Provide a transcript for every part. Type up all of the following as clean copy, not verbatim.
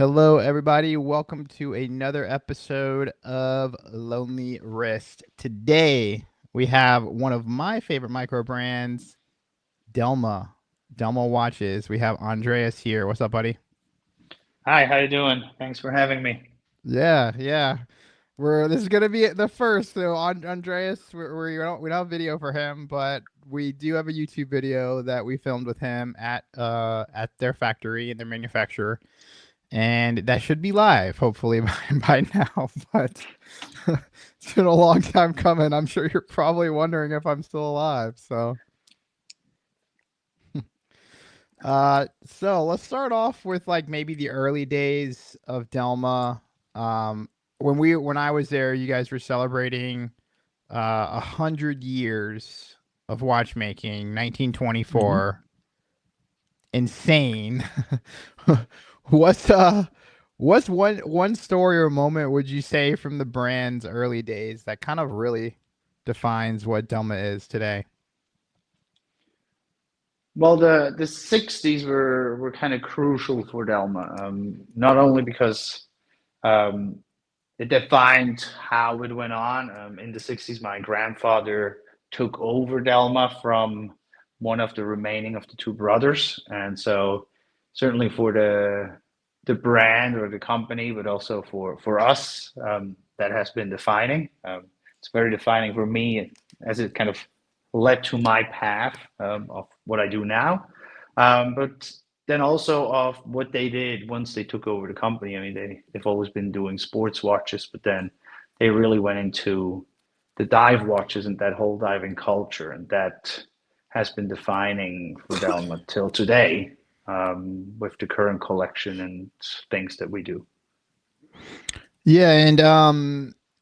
Hello, everybody. Welcome to another episode of Lonely Wrist. Today, we have one of my favorite micro brands, Delma Watches. We have Andreas here. What's up, buddy? Hi, how you doing? Thanks for having me. Yeah. This is gonna be the first. So, Andreas, we don't have video for him, but we do have a YouTube video that we filmed with him at their factory and their manufacturer, and that should be live hopefully by now. But it's been a long time coming. I'm sure you're probably wondering if I'm still alive. So let's start off with like maybe the early days of Delma. Um, when I was there, you guys were celebrating 100 years of watchmaking, hmm 1924. Insane. What's what's one story or moment would you say from the brand's early days that kind of really defines what Delma is today? Well, the 60s were kind of crucial for Delma, not only because um, it defined how it went on. In the 60s, my grandfather took over Delma from one of the remaining of the two brothers, and so certainly for the brand or the company, but also for us, that has been defining. It's very defining for me as it kind of led to my path of what I do now. But then also of what they did once they took over the company. I mean, they've always been doing sports watches, but then they really went into the dive watches and that whole diving culture, and that has been defining for Delma till today with the current collection and things that we do. Yeah, and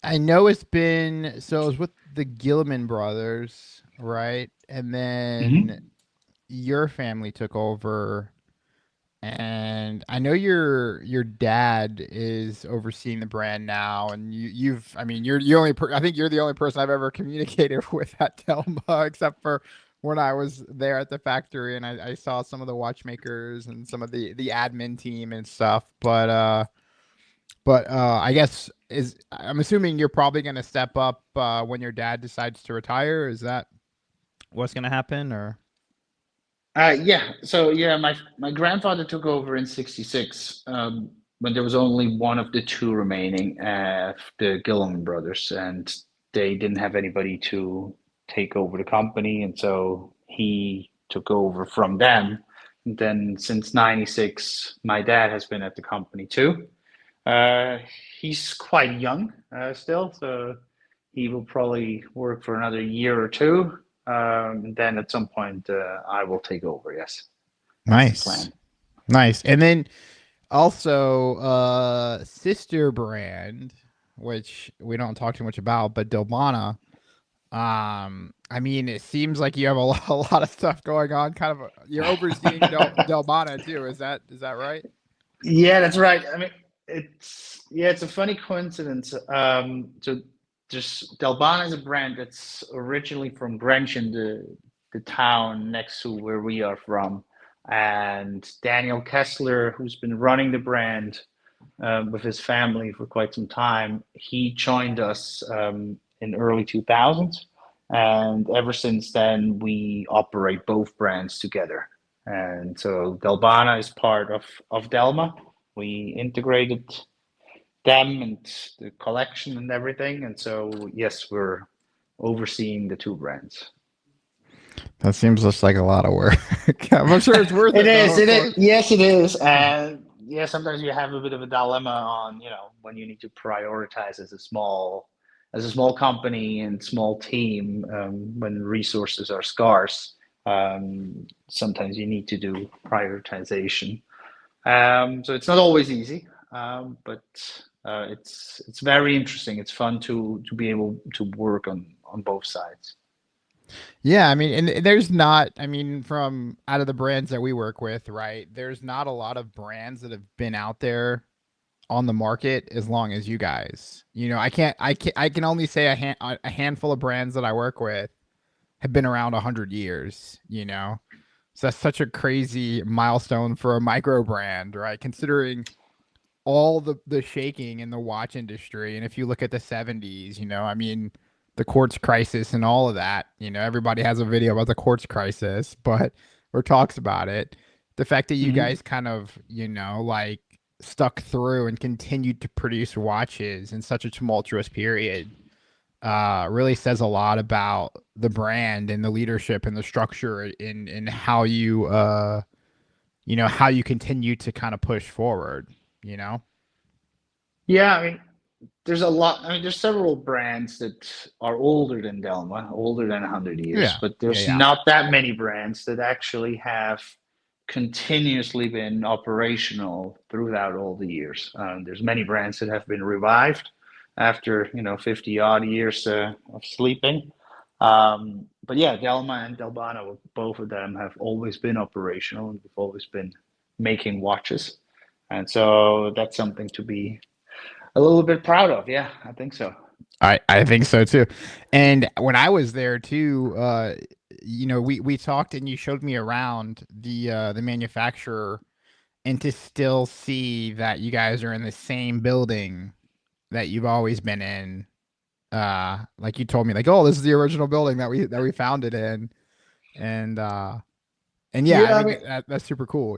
I know it's been so it was with the Gilliman brothers, right? And then hmm your family took over. And I know your dad is overseeing the brand now, and you've I mean you're the only I think you're the only person I've ever communicated with at Telma, except for when I was there at the factory and I saw some of the watchmakers and some of the admin team and stuff. But I guess is I'm assuming you're probably gonna step up when your dad decides to retire. Is that what's gonna happen or? Yeah, so yeah, my grandfather took over in '66 when there was only one of the two remaining, the Gilliam brothers, and they didn't have anybody to take over the company, and so he took over from them. And then since '96, my dad has been at the company too. Uh, he's quite young still, so he will probably work for another year or two. Then at some point, I will take over. Yes, that's the Nice. plan. Nice. And then also, sister brand, which we don't talk too much about, but Delbana. I mean, it seems like you have a lot of stuff going on. Kind of, you're overseeing Delbana too. Is that right? Yeah, that's right. I mean, it's a funny coincidence. So just Delbana is a brand that's originally from Grenchen, the town next to where we are from, and Daniel Kessler, who's been running the brand with his family for quite some time. He joined us in early 2000s, and ever since then we operate both brands together. And so Delbana is part of Delma. We integrated them and the collection and everything, and so yes, we're overseeing the two brands. That seems just like a lot of work. I'm sure it's worth It it is. though, of It is. course. Yes, it is. And yeah, sometimes you have a bit of a dilemma on, when you need to prioritize as a small company and small team, when resources are scarce. Sometimes you need to do prioritization. So it's not always easy, but it's very interesting. It's fun to be able to work on both sides. Yeah, I mean, and there's not, I mean, from out of the brands that we work with, right? There's not a lot of brands that have been out there on the market as long as you guys. I can only say a handful of brands that I work with have been around 100 years. So that's such a crazy milestone for a micro brand, right? Considering all the shaking in the watch industry. And if you look at the 70s, I mean, the quartz crisis and all of that, everybody has a video about the quartz crisis, but or talks about it. The fact that you Mhm. guys kind of, like stuck through and continued to produce watches in such a tumultuous period really says a lot about the brand and the leadership and the structure in how how you continue to kind of push forward, you know? Yeah, I mean, there's a lot. I mean, there's several brands that are older than Delma, older than 100 years, Yeah. but Yeah. there's Yeah. not that many brands that actually have continuously been operational throughout all the years. There's many brands that have been revived after 50 odd years of sleeping. But yeah, Delma and Delbana, both of them have always been operational and we've always been making watches. And so that's something to be a little bit proud of. Yeah, I think so. I think so too. And when I was there too, we talked and you showed me around the manufacturer and to still see that you guys are in the same building that you've always been in. Like you told me, like, oh, this is the original building that we found it in. And and yeah, I Yeah, I mean mean, that's super cool.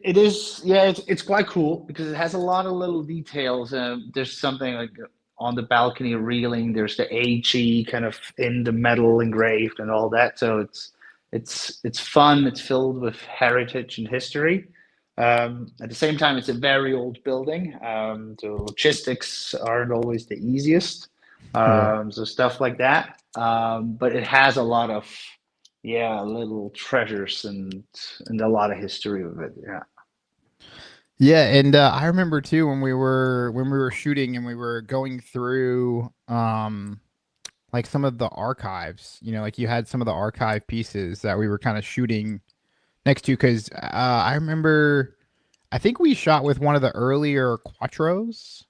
it is, yeah, it's quite cool because it has a lot of little details. There's something like on the balcony railing. There's the AG kind of in the metal engraved and all that. So it's fun. It's filled with heritage and history. At the same time, it's a very old building. The logistics aren't always the easiest. Right. So stuff like that. But it has a lot of, yeah, little treasures and a lot of history with it. Yeah. Yeah, and I remember too when we were shooting and we were going through like some of the archives, like you had some of the archive pieces that we were kind of shooting next to because I remember I think we shot with one of the earlier Quattros,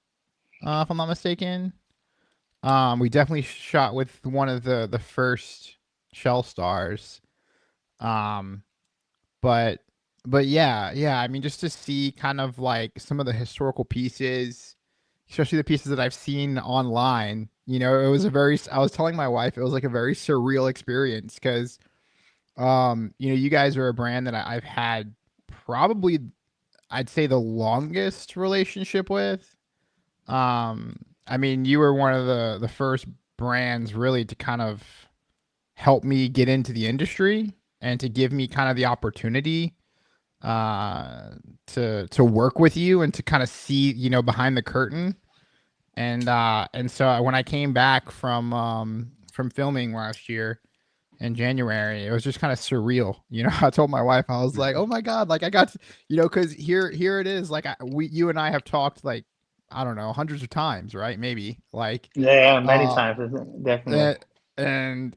if I'm not mistaken. We definitely shot with one of the first Shell Stars. Um, but yeah, I mean just to see kind of like some of the historical pieces, especially the pieces that I've seen online, it was a very I was telling my wife it was like a very surreal experience because you guys are a brand that I've had probably I'd say the longest relationship with. I mean, you were one of the first brands really to kind of help me get into the industry and to give me kind of the opportunity uh to work with you and to kind of see behind the curtain and so when I came back from filming last year in January, it was just kind of surreal. I told my wife, I was like, oh my god, like I got because here it is, like you and I have talked like I don't know hundreds of times, right? Maybe like Yeah, many uh times, isn't it? Definitely. uh, and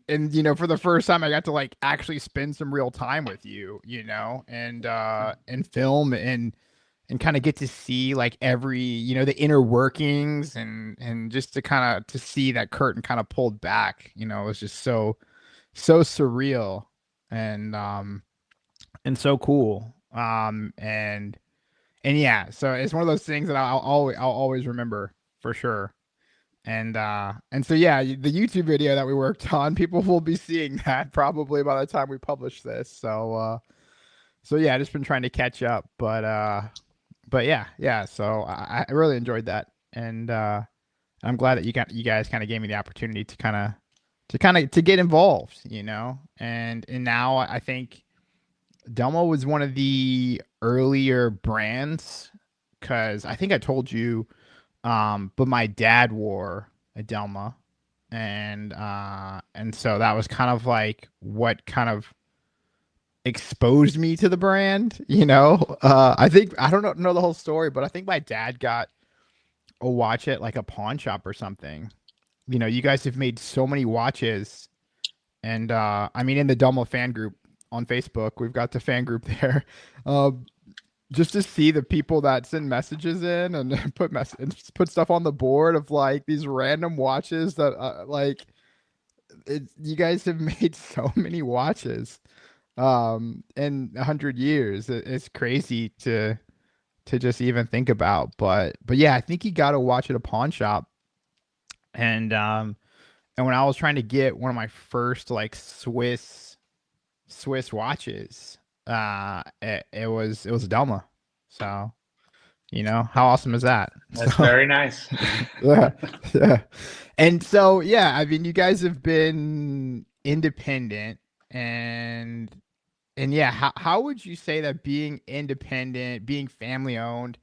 for the first time I got to like actually spend some real time with you, and film and kind of get to see like every the inner workings and just to kind of to see that curtain kind of pulled back, it was just so surreal and so cool. And yeah, so it's one of those things that I'll always remember for sure. And so yeah, the YouTube video that we worked on, people will be seeing that probably by the time we publish this. So yeah, I just been trying to catch up, but yeah. So I really enjoyed that, and I'm glad that you guys kind of gave me the opportunity to get involved, and now I think Delmo was one of the earlier brands because I think I told you, but my dad wore a Delma, and so that was kind of like what kind of exposed me to the brand. I think I don't know the whole story, but I think my dad got a watch at like a pawn shop or something. You guys have made so many watches, and I mean in the Delmo fan group on Facebook, we've got the fan group there. Uh, just to see the people that send messages in and put stuff on the board of like these random watches that like you guys have made so many watches in 100 years. It's crazy to just even think about. But yeah, I think he got a watch at a pawn shop, and and when I was trying to get one of my first like Swiss watches, it was a Delma. So how awesome is that? That's So very nice. yeah, yeah. And so yeah, I mean, you guys have been independent, and yeah, how would you say that being independent, being family owned,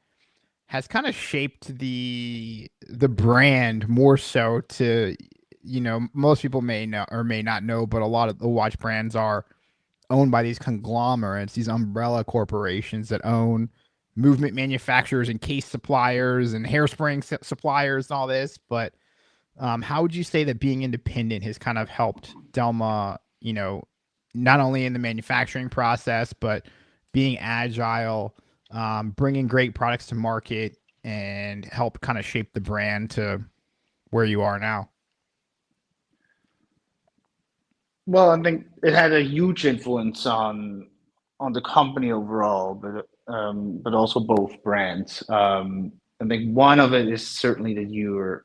has kind of shaped the brand more so to, most people may know or may not know, but a lot of the watch brands are owned by these conglomerates, these umbrella corporations that own movement manufacturers and case suppliers and hairspring suppliers and all this. But how would you say that being independent has kind of helped Delma, not only in the manufacturing process, but being agile, bringing great products to market, and help kind of shape the brand to where you are now? Well, I think it had a huge influence on the company overall, but also both brands. I think one of it is certainly that you're,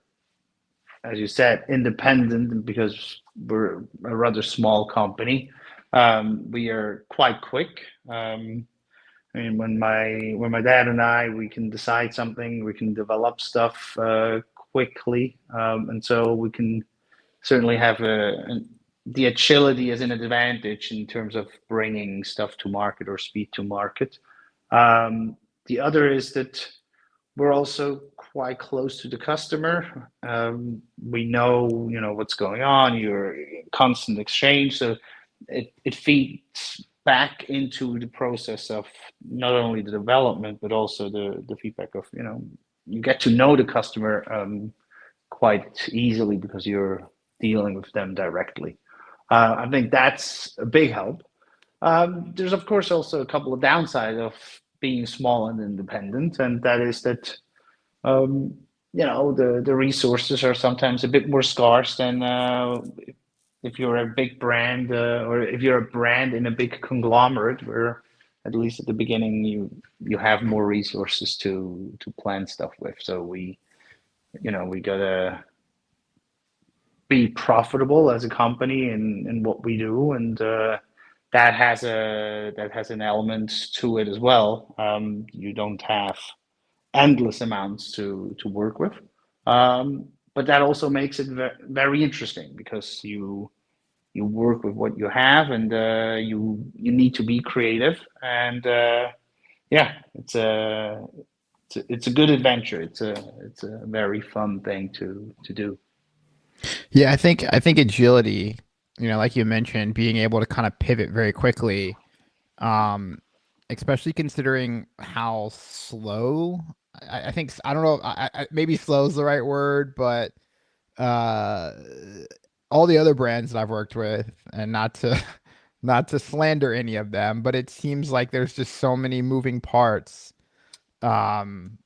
as you said, independent because we're a rather small company. We are quite quick. I mean, when my dad and I we can decide something, we can develop stuff quickly, and so we can certainly have the agility as an advantage in terms of bringing stuff to market or speed to market. The other is that we're also quite close to the customer. We know what's going on. You're in constant exchange, so it feeds back into the process of not only the development but also the feedback of you get to know the customer quite easily because you're dealing with them directly. I think that's a big help. There's of course also a couple of downsides of being small and independent, and that is that um, the resources are sometimes a bit more scarce than if you're a big brand or if you're a brand in a big conglomerate where at least at the beginning you have more resources to plan stuff with. So we gotta be profitable as a company in what we do, and that has an element to it as well. You don't have endless amounts to work with, but that also makes it very interesting because you work with what you have, and you need to be creative, and yeah, it's a good adventure. It's a very fun thing to do. Yeah, I think agility, like you mentioned, being able to kind of pivot very quickly, um, especially considering how slow. I think I don't know. Maybe slow is the right word, but uh, all the other brands that I've worked with, and not to not to slander any of them, but it seems like there's just so many moving parts, um,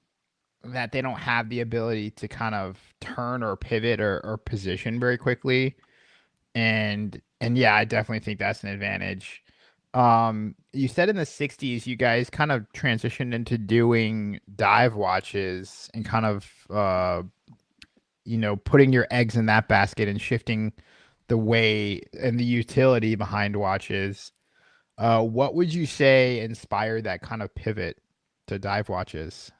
that they don't have the ability to kind of turn or pivot or position very quickly. And yeah, I definitely think that's an advantage. You said in the 60s you guys kind of transitioned into doing dive watches and kind of putting your eggs in that basket and shifting the way and the utility behind watches. What would you say inspired that kind of pivot to dive watches?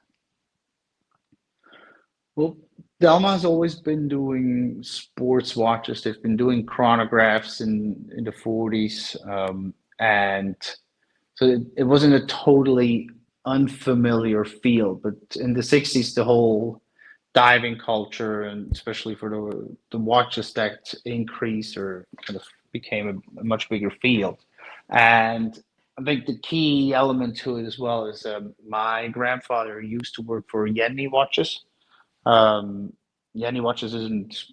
Well, Delma has always been doing sports watches. They've been doing chronographs in the 40s, and so it wasn't a totally unfamiliar field. But in the 60s, the whole diving culture, and especially for the watches that increased or kind of became a much bigger field. And I think the key element to it as well is my grandfather used to work for Yenny Watches. um, Yanni Watches isn't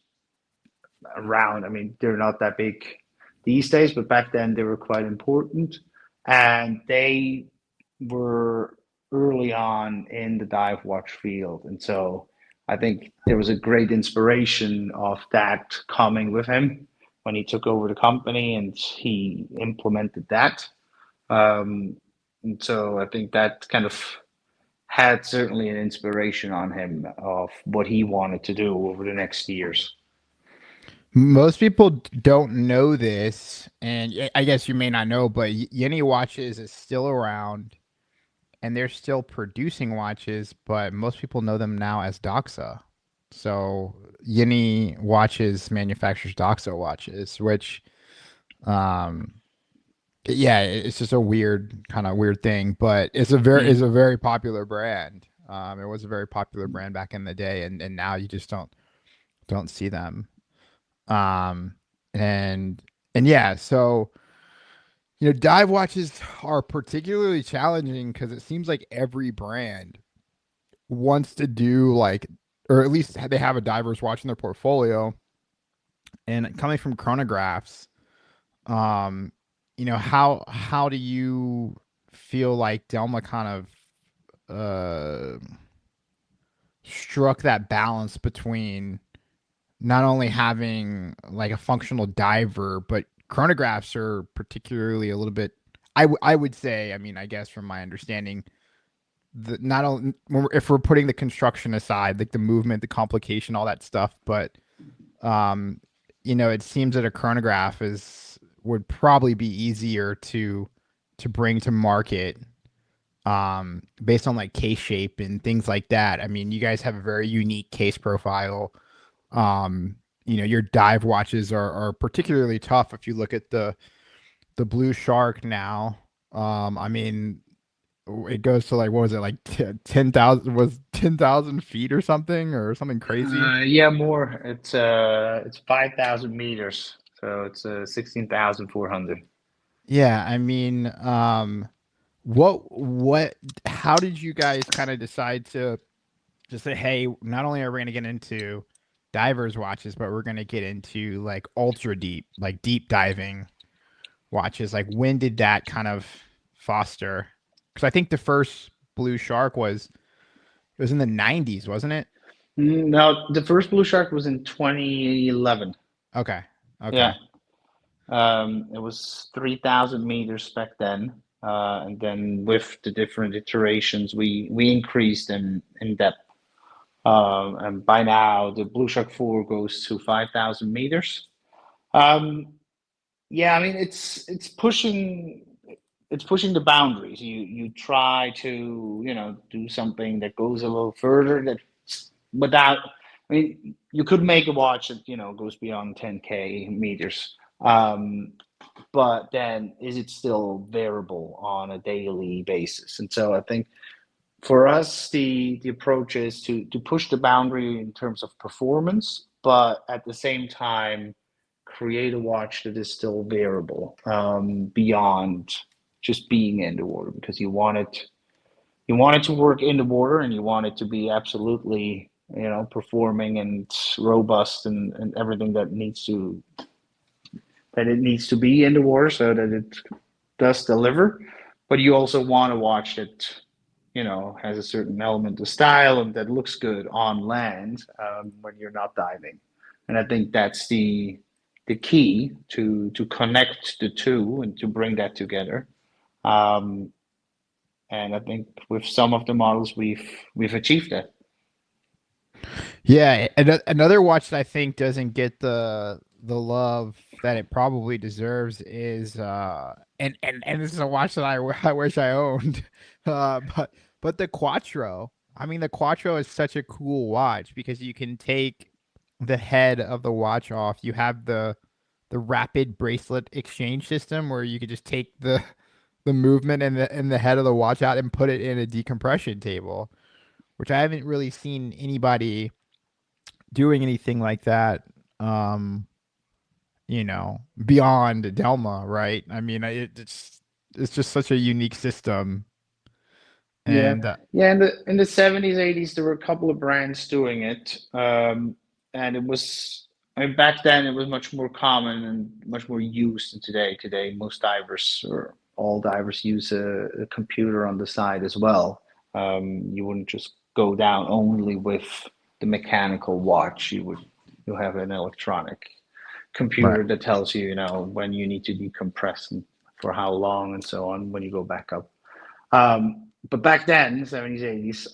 around. I mean, they're not that big these days, but back then they were quite important, and they were early on in the dive watch field, and so I think there was a great inspiration of that coming with him when he took over the company and he implemented that. And so I think that kind of had certainly an inspiration on him of what he wanted to do over the next years. Most people don't know this, and I guess you may not know, but Yeni Watches is still around, and they're still producing watches, but most people know them now as Doxa. So Yeni Watches manufactures Doxa watches, which, um, yeah, it's just a weird kind of weird thing, but it's Mm. a very popular brand. It was a very popular brand back in the day, and now you just don't see them. Um, and and yeah, so dive watches are particularly challenging because it seems like every brand wants to do like, or at least they have a diver's watch in their portfolio. And coming from chronographs, um, how do you feel like Delma kind of struck that balance between not only having like a functional diver, but chronographs are particularly a little bit. I would say, I mean, I guess from my understanding, the not only if we're putting the construction aside, like the movement, the complication, all that stuff, but um, it seems that a chronograph is would probably be easier to bring to market based on like case shape and things like that. I mean, you guys have a very unique case profile. um your dive watches are particularly tough if you look at the blue shark now. I mean, it goes to like, what was it, like 10,000, was 10,000 feet or something crazy. Yeah, more. It's 5,000 meters, so it's 16,400. Yeah, I mean, what how did you guys kind of decide to just say, hey, not only are we going to get into divers watches, but we're going to get into like ultra deep, like deep diving watches? Like, when did that kind of foster? Because I think the first blue shark was in the 90s, wasn't it? No, the first blue shark was in 2011. Okay. Yeah, Okay. it was 3,000 meters back then, and then with the different iterations, we increased in depth. And by now, the Blue Shark 4 goes to 5,000 meters. Um, yeah, I mean it's pushing the boundaries. You try to do something that goes a little further that without. I mean, you could make a watch that goes beyond 10K meters. But then is it still variable on a daily basis? And so I think for us, the approach is to push the boundary in terms of performance, but at the same time create a watch that is still variable beyond just being in the water, because you want it to work in the water, and you want it to be absolutely performing and robust, and everything that it needs to be in the water so that it does deliver. But you also want to watch that has a certain element of style and that looks good on land when you're not diving. And I think that's the key to connect the two and to bring that together. Um, and I think with some of the models we've achieved that. Yeah, another watch that I think doesn't get the love that it probably deserves is and this is a watch that I wish I owned. But the Quattro. I mean, the Quattro is such a cool watch because you can take the head of the watch off. You have the rapid bracelet exchange system where you could just take the movement and the head of the watch out and put it in a decompression table, which I haven't really seen anybody doing anything like that. Um, beyond Delma, right? I mean, it's just such a unique system, Yeah, and yeah. In the 70s, 80s, there were a couple of brands doing it, and it was. I mean, back then it was much more common and much more used than today. Today, most divers or all divers use a computer on the side as well. You wouldn't just go down only with the mechanical watch. You have an electronic right. computer that tells you, when you need to decompress and for how long and so on when you go back up. but back then, 70s,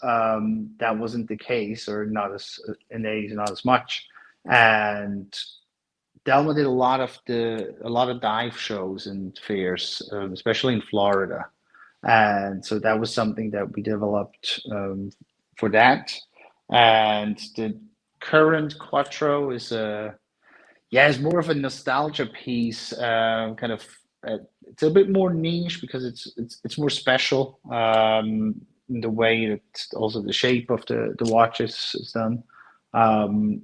80s, that wasn't the case, or not as in the 80s, not as much. And Delma did a lot of dive shows and fairs, especially in Florida, and so that was something that we developed for that. And the current Quattro is a yeah, it's more of a nostalgia piece, kind of. It's a bit more niche because it's more special in the way that also the shape of the watch is done. Um,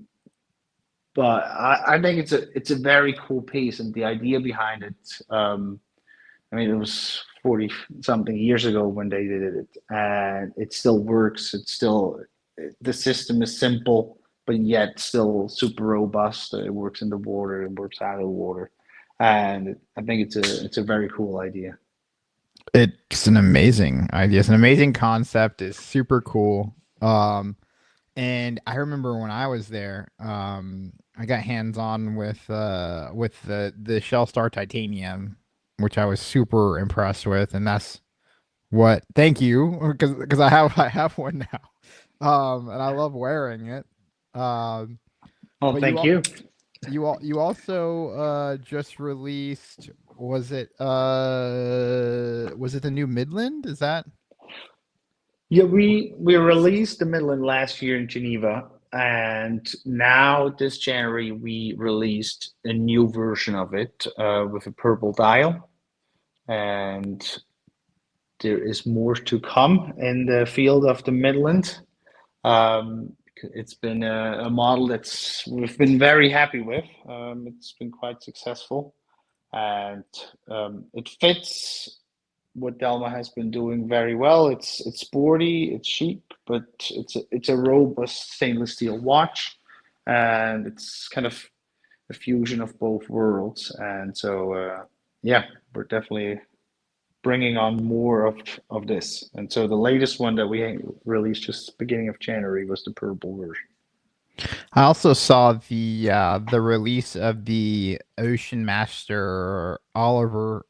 but I think it's a very cool piece, and the idea behind it. I mean, it was 40 something years ago when they did it, and it still works. It's still the system is simple, but yet still super robust. It works in the water, it works out of the water, and I think it's a very cool idea. It's an amazing idea. It's an amazing concept. It's super cool. And I remember when I was there, I got hands on with the Shell Star Titanium, which I was super impressed with, and that's what. Thank you, because I have one now, and I love wearing it. Um, Well, but thank you. you also just released, was it the new Midland? Is that Yeah, we released the Midland last year in Geneva, and now this January we released a new version of it with a purple dial, and there is more to come in the field of the Midland. It's been a model that's we've been very happy with. It's been quite successful, and it fits what Delma has been doing very well. It's sporty, it's chic, but it's a robust stainless steel watch, and it's kind of a fusion of both worlds. And so, yeah, we're definitely bringing on more of this. And so the latest one that we released just beginning of January was the purple version. I also saw the release of the Ocean Master Oliver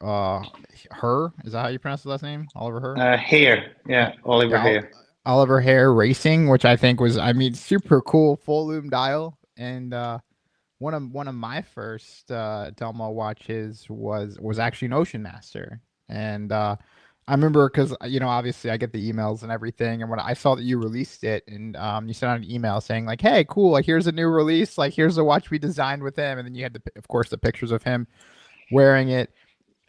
Her. Is that how you pronounce the last name? Oliver Her? Hare, Uh, yeah, Oliver yeah, Hare. Oliver Hare Racing, which I think was, I mean, super cool, full loom dial, and one of my first Delma watches was actually an Ocean Master, and I remember because obviously I get the emails and everything, and when I saw that you released it, and you sent out an email saying like, "Hey, cool! Like here's a new release. Like here's the watch we designed with him," and then you had of course the pictures of him wearing it,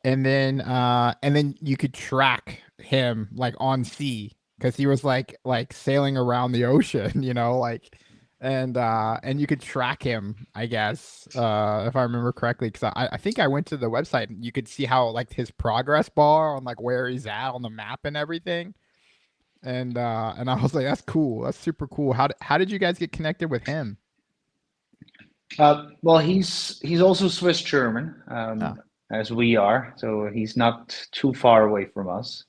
and then you could track him like on sea because he was like sailing around the ocean, like and you could track him, I guess, if I remember correctly, because I think I went to the website and you could see how like his progress bar on like where he's at on the map and everything. And I was like, that's cool. That's super cool. How did you guys get connected with him? Well, he's also Swiss German, Oh, as we are, so he's not too far away from us.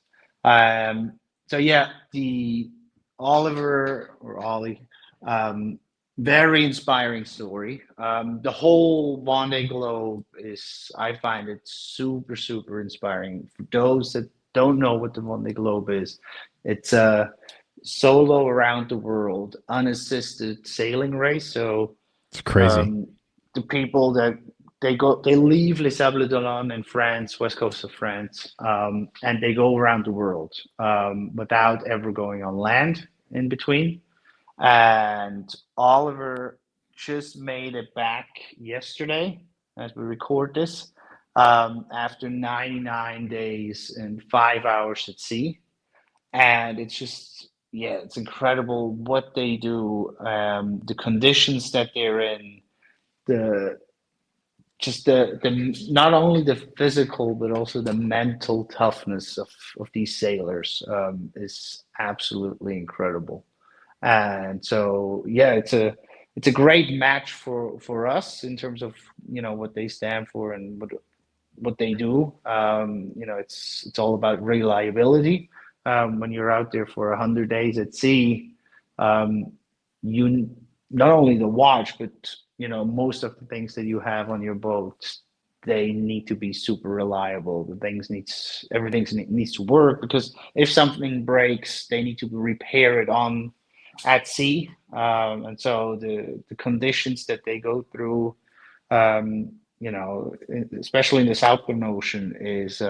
So yeah, the Oliver or Ollie, um, very inspiring story. The whole Vendée Globe is, I find it super inspiring. For those that don't know what the Vendée Globe is, it's a solo around the world, unassisted sailing race. So it's crazy. um, the people that they leave Les Sables d'Olonne in France, west coast of France, and they go around the world without ever going on land in between. And Oliver just made it back yesterday as we record this after 99 days and 5 hours at sea. And it's just, yeah, it's incredible what they do, the conditions that they're in, the just the not only the physical but also the mental toughness of these sailors is absolutely incredible. And so yeah, it's a great match for us in terms of what they stand for and what they do. It's all about reliability. When you're out there for 100 days at sea, um, you not only the watch, but most of the things that you have on your boat they need to be super reliable. The things needs everything needs to work, because if something breaks, they need to repair it on at sea, and so the conditions that they go through, you know, especially in the Southern Ocean, is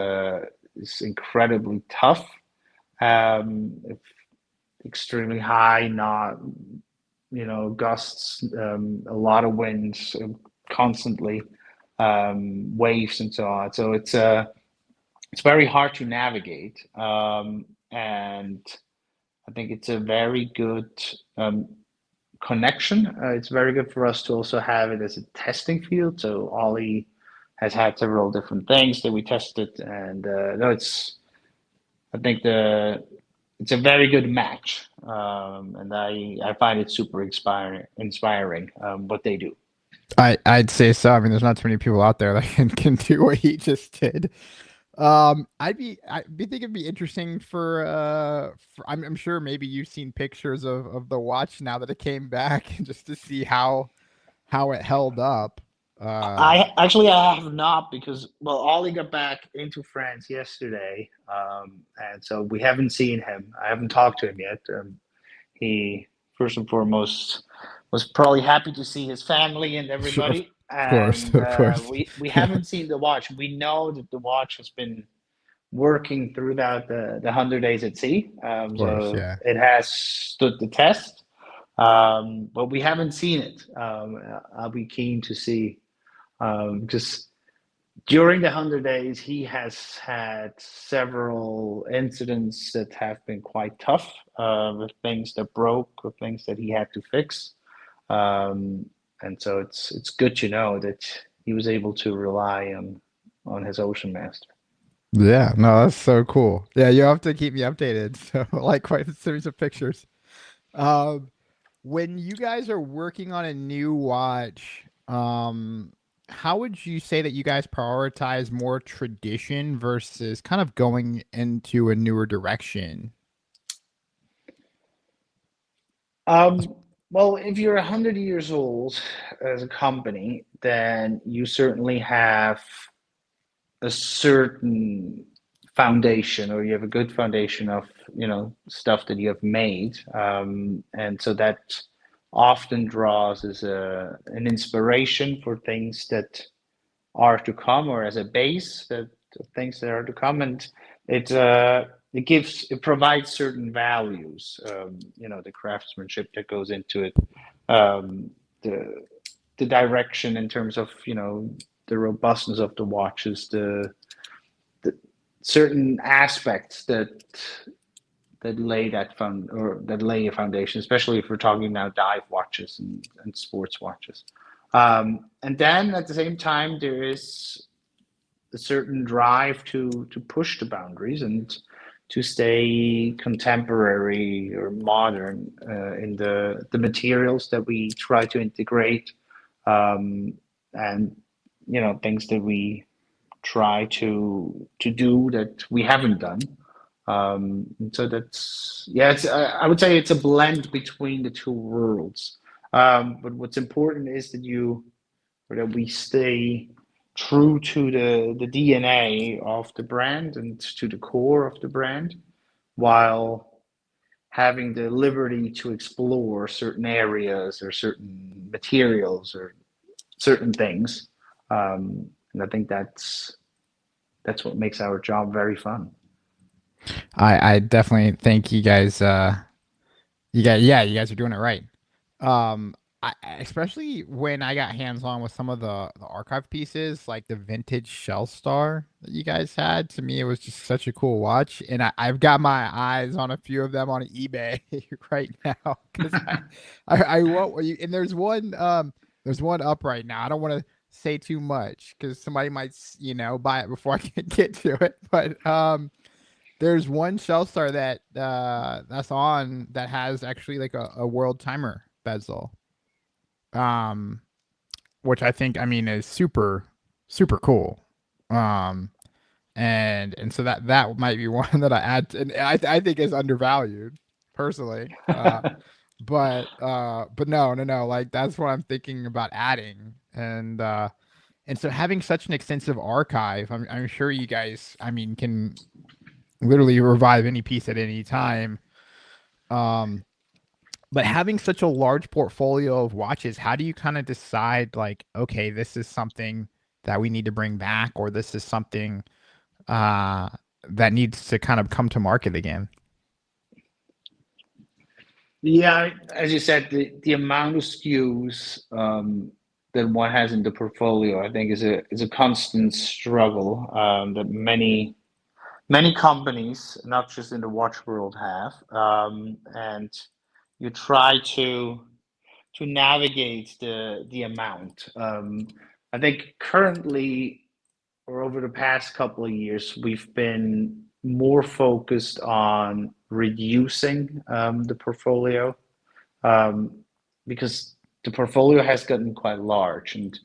incredibly tough. Um, Extremely high, not, you know, gusts, a lot of winds, constantly, waves and so on. So it's very hard to navigate, and I think it's a very good, connection. It's very good for us to also have it as a testing field. So Ollie has had several different things that we tested, and no, I think it's a very good match, and I find it super inspiring, what they do. I'd say so. I mean, there's not too many people out there that can do what he just did. I'd be think it'd be interesting for I'm sure maybe you've seen pictures of the watch now that it came back, just to see how it held up. I actually I have not, because well, Ollie got back into France yesterday, and so we haven't seen him. I haven't talked to him yet. He first and foremost was probably happy to see his family and Sure, everybody, of course, and of course. we Yeah, haven't seen the watch. We know that the watch has been working throughout the 100 days at sea, of course, so yeah. it has stood the test. But we haven't seen it. I'll be keen to see, because during the 100 days, he has had several incidents that have been quite tough, with things that broke or things that he had to fix. Um, and so it's good to know that he was able to rely on his ocean master. Yeah, no, that's so cool. Yeah, you have to keep me updated. So, like, quite a series of pictures. Um, when you guys are working on a new watch, how would you say that you guys prioritize more tradition versus kind of going into a newer direction? Um, well, if you're 100 years old as a company, then you certainly have a certain foundation, or you have a good foundation of, you know, stuff that you have made, and so that often draws as an inspiration for things that are to come, or as a base that things that are to come, and it provides certain values, you know, the craftsmanship that goes into it, um, the the direction in terms of, you know, the robustness of the watches, the certain aspects that lay that fund or that lay a foundation, especially if we're talking now dive watches and sports watches. And then at the same time, there is a certain drive to push the boundaries and to stay contemporary or modern, in the materials that we try to integrate, um, and you know, things that we try to do that we haven't done. And so that's, yeah, it's, I would say it's a blend between the two worlds. But what's important is that you or that we stay true to the DNA of the brand and to the core of the brand, while having the liberty to explore certain areas or certain materials or certain things. And I think that's what makes our job very fun. I definitely think you guys are doing it right. Um, especially when I got hands on with some of the archive pieces, like the vintage Shell Star that you guys had. To me, it was just such a cool watch, and I've got my eyes on a few of them on eBay right now because I want you. And there's one up right now. I don't want to say too much because somebody might buy it before I can get to it, but there's one Shell Star that's on that has actually like a world timer bezel. Um, which I think I mean is super cool. Um, and so that might be one that I add, and I think is undervalued personally. But no, like that's what I'm thinking about adding, and And so having such an extensive archive, I'm sure you guys, I mean, can literally revive any piece at any time. Um, but having such a large portfolio of watches, how do you kind of decide like, okay, this is something that we need to bring back, or this is something uh that needs to kind of come to market again? Yeah, as you said, the amount of SKUs that one has in the portfolio, I think, is a constant struggle that many companies, not just in the watch world, have, and you try to navigate the amount. I think currently, or over the past couple of years, we've been more focused on reducing the portfolio, um, because the portfolio has gotten quite large, and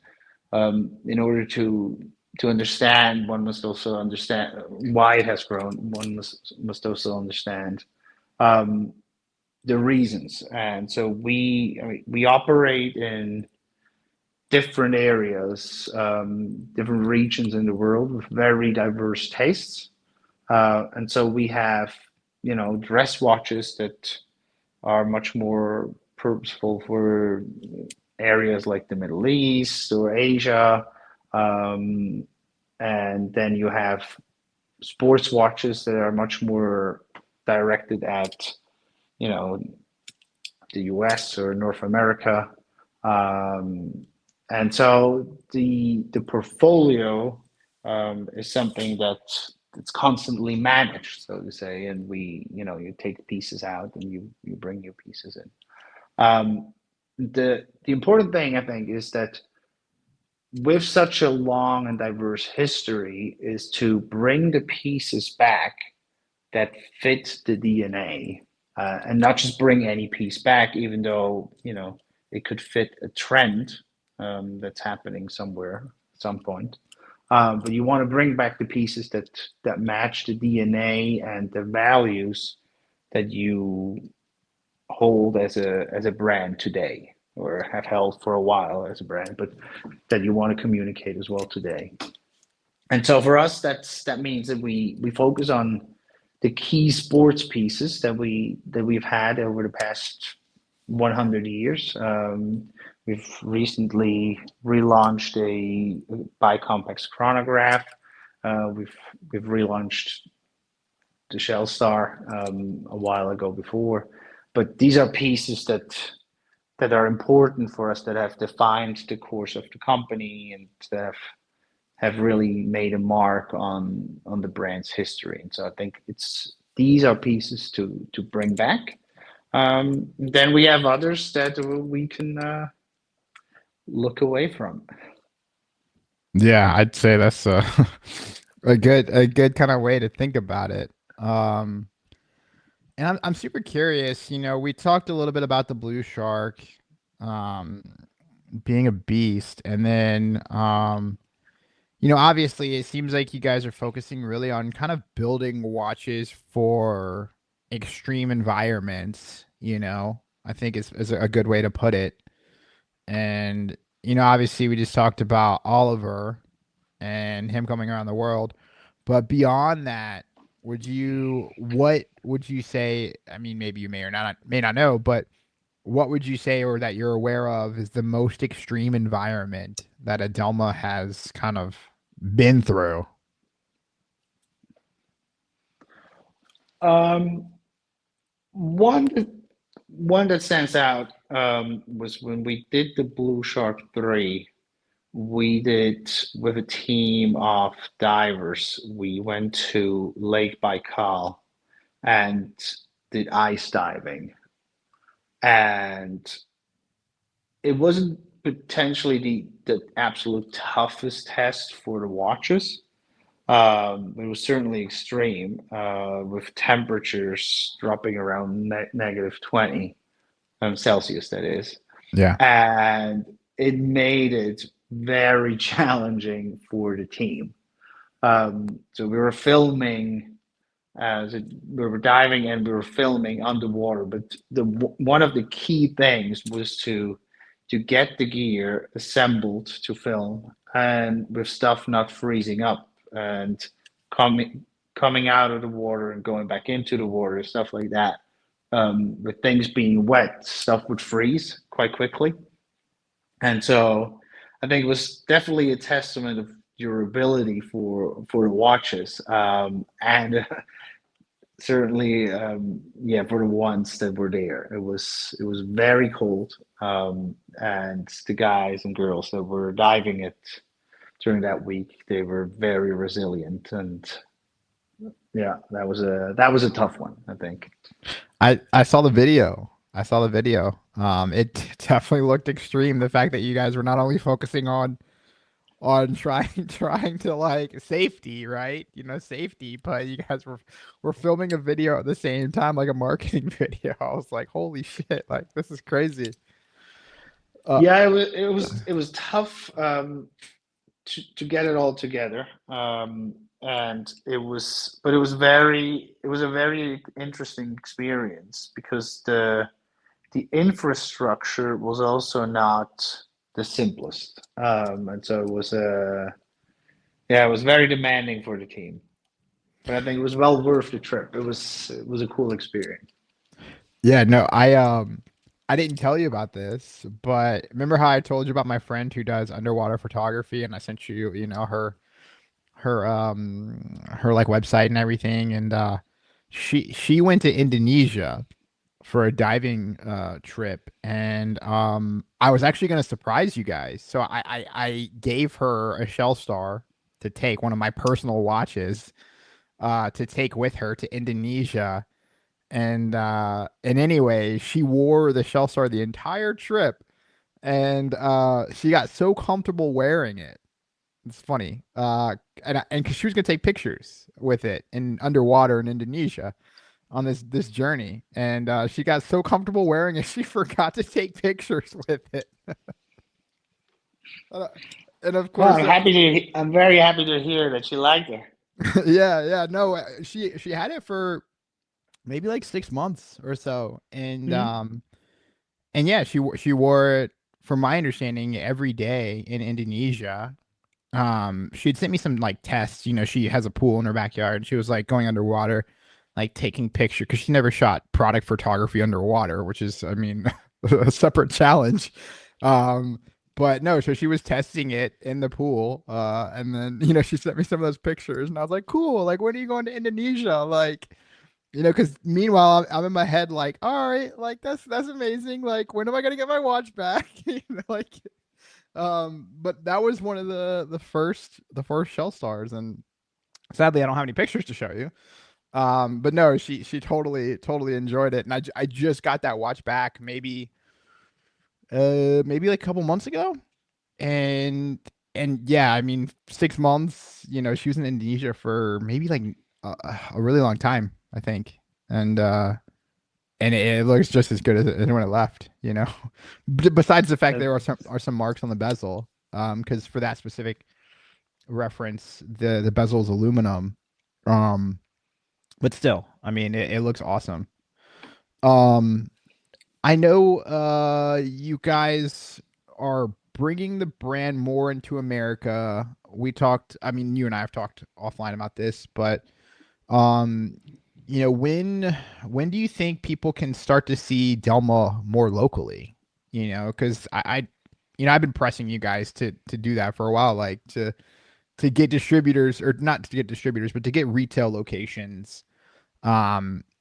in order to understand, one must also understand why it has grown. One must also understand um, the reasons, and so I mean, we operate in different areas, different regions in the world with very diverse tastes, and so we have, dress watches that are much more purposeful for areas like the Middle East or Asia. Um, and then you have sports watches that are much more directed at, you know, the US or North America. Um, and so the portfolio is something that's constantly managed, so to say, and you take pieces out and you bring new pieces in. The important thing, I think, is that with such a long and diverse history, is to bring the pieces back that fit the DNA, and not just bring any piece back, even though it could fit a trend that's happening somewhere at some point. But you want to bring back the pieces that match the DNA and the values that you hold as a brand today, or have held for a while as a brand, but that you want to communicate as well today. And so for us, that means that we focus on the key sports pieces that we've had over the past 100 years. We've recently relaunched a bicompax chronograph. We've relaunched the Shell Star a while ago before, but these are pieces that are important for us, that have defined the course of the company, and that have really made a mark on the brand's history. And so I think these are pieces to bring back. Then we have others that we can look away from. Yeah, I'd say that's a good kind of way to think about it. Um, and I'm super curious. We talked a little bit about the blue shark, um, being a beast, and then obviously it seems like you guys are focusing really on kind of building watches for extreme environments. I think is a good way to put it. And obviously we just talked about Oliver and him coming around the world. But beyond that, what would you say? I mean, maybe you may not know, but what would you say, or that you're aware of, is the most extreme environment that Adelma has kind of been through? Um, one one that stands out was when we did the Blue Shark 3. We did, with a team of divers, we went to Lake Baikal and did ice diving. And it wasn't potentially the absolute toughest test for the watches. It was certainly extreme, with temperatures dropping around -20 Celsius, that is. Yeah. And it made it very challenging for the team. So we were filming, we were diving and we were filming underwater. But one of the key things was to get the gear assembled to film, and with stuff not freezing up and coming out of the water and going back into the water, stuff like that. With things being wet, stuff would freeze quite quickly. And so I think it was definitely a testament of durability for the watches, and certainly, yeah, for the ones that were there, it was very cold, and the guys and girls that were diving it during that week, they were very resilient, and yeah, that was a tough one, I think. I saw the video. I saw the video. It definitely looked extreme. The fact that you guys were not only focusing on trying trying to like safety, right? You know, safety, but you guys were filming a video at the same time, like a marketing video. I was like, holy shit, like this is crazy. Uh, Yeah, it was tough, to get it all together. And it was a very interesting experience because the infrastructure was also not the simplest. And so yeah, it was very demanding for the team, but I think it was well worth the trip. It was a cool experience. yeah, no, I didn't tell you about this, but remember how I told you about my friend who does underwater photography and I sent you, you know, her like website and everything and she went to Indonesia for a diving trip and I was actually going to surprise you guys. So I gave her a shell star to take one of my personal watches to take with her to Indonesia and anyway, she wore the shell star the entire trip and she got so comfortable wearing it. It's funny. And cuz she was going to take pictures with it in underwater in Indonesia on this journey, and she got so comfortable wearing it, she forgot to take pictures with it. Uh, and of Well, course, I'm very happy to hear that you liked it. yeah, yeah, no, she had it for maybe like 6 months or so, Hmm? and yeah, she wore it from my understanding every day in Indonesia. She had sent me some like tests. You know, she has a pool in her backyard. She was like going underwater, like taking picture because she never shot product photography underwater, which is, I mean, a separate challenge. Um, but no, so she was testing it in the pool, and then you know she sent me some of those pictures, and I was like, cool. Like, when are you going to Indonesia? Like, you know, because meanwhile I'm in my head like, all right, like that's amazing. Like, when am I gonna get my watch back? You know, like but that was one of the first shell stars, and sadly, I don't have any pictures to show you. But no, she totally enjoyed it, and I just got that watch back maybe like a couple months ago, and and yeah, I mean 6 months. You know, she was in Indonesia for maybe like a really long time, I think, and and it looks just as good as when it left. You know, besides the fact Uh, there are some marks on the bezel, because for that specific reference, the bezel is aluminum. Um, but still, I mean, it looks awesome. Um, I know you guys are bringing the brand more into America. We talked, I mean, you and I have talked offline about this, but um, you know, when do you think people can start to see Delma more locally? You know, because you know, I've been pressing you guys to do that for a while, like to get distributors or not to get distributors, but to get retail locations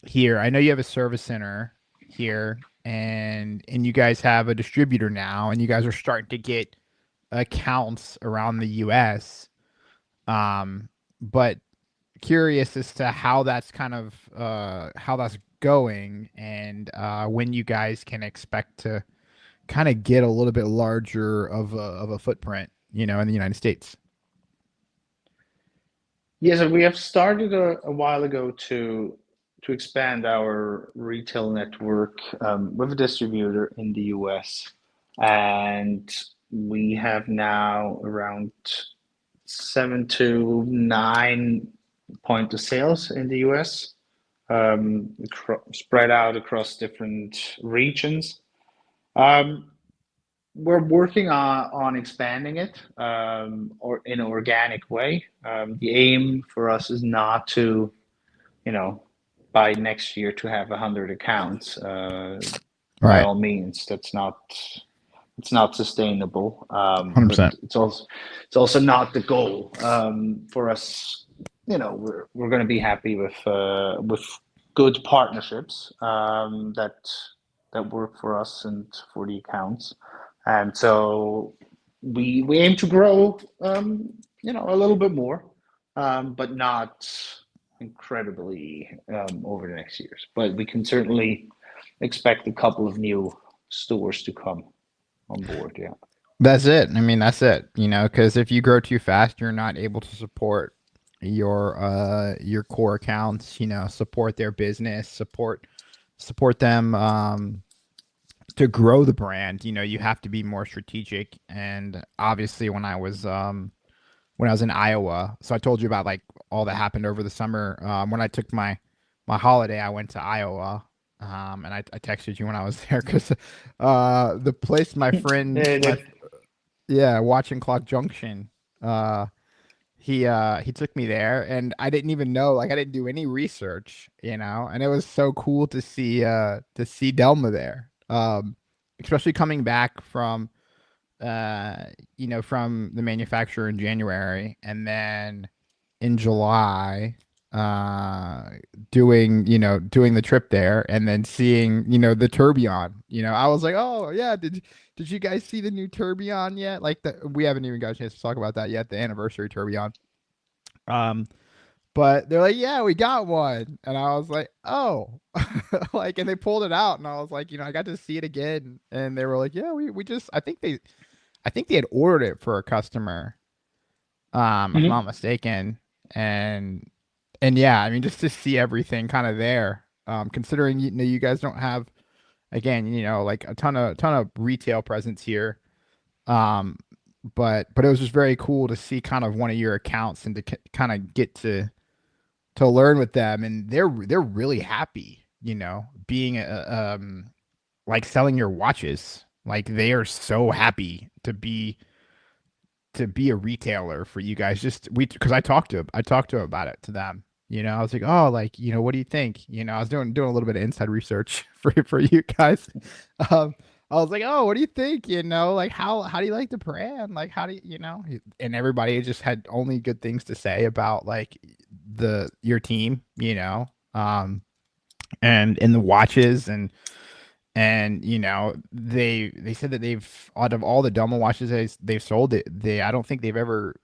here. I know you have a service center here and you guys have a distributor now and you guys are starting to get accounts around the US. But curious as to how that's kind of how that's going and when you guys can expect to kind of get a little bit larger of a footprint, you know, in the United States. Yes, we have started a while ago to expand our retail network, with a distributor in the US, and we have now around 7 to 9 point of sales in the US, spread out across different regions. Um, we're working on expanding it, or in an organic way. The aim for us is not to, you know, by next year to have 100 accounts. By Right. all means, it's not sustainable. But 100%. it's also not the goal, for us. We're going to be happy with good partnerships, that work for us and for the accounts, and so we aim to grow, a little bit more, but not incredibly, over the next years. But we can certainly expect a couple of new stores to come on board. Yeah. That's it. I mean, that's it, because if you grow too fast, you're not able to support your core accounts, support their business, support them to grow the brand. You have to be more strategic. And obviously when I was in Iowa, so I told you about like all that happened over the summer. When I took my holiday, I went to Iowa. And I texted you when I was there because the place my friend Yeah, my yeah, watching Clock Junction. Uh, he took me there, and I didn't even know, like I didn't do any research, and it was so cool to see Delma there. Especially coming back uh from the manufacturer in January, and then in July, uh doing the trip there, and then seeing, the tourbillon. I was like, oh yeah, did you guys see the new tourbillon yet? Like, we haven't even got a chance to talk about that yet, the anniversary tourbillon. um but they're like, yeah, we got one, and I was like, oh. Like, and they pulled it out, and I was like, I got to see it again, and they were like, yeah, we just I think they had ordered it for a customer, if I'm not Mhm. mistaken. And yeah, I mean, just to see everything kind of there, considering, you guys don't have, again, like a ton of retail presence here. Um, but it was just very cool to see kind of one of your accounts, and to kind of get to learn with them, and they're really happy, being like selling your watches. Like, they are so happy to be a retailer for you guys. Just we because I talked to him about it to them. I was like, oh, like, what do you think? I was doing a little bit of inside research for you guys. Um, I was like, oh, what do you think? Like, how do you like the brand? Like, how do and everybody just had only good things to say about, like, your team, and the watches, and they said that they've, out of all the Delma watches they've sold, I don't think they've ever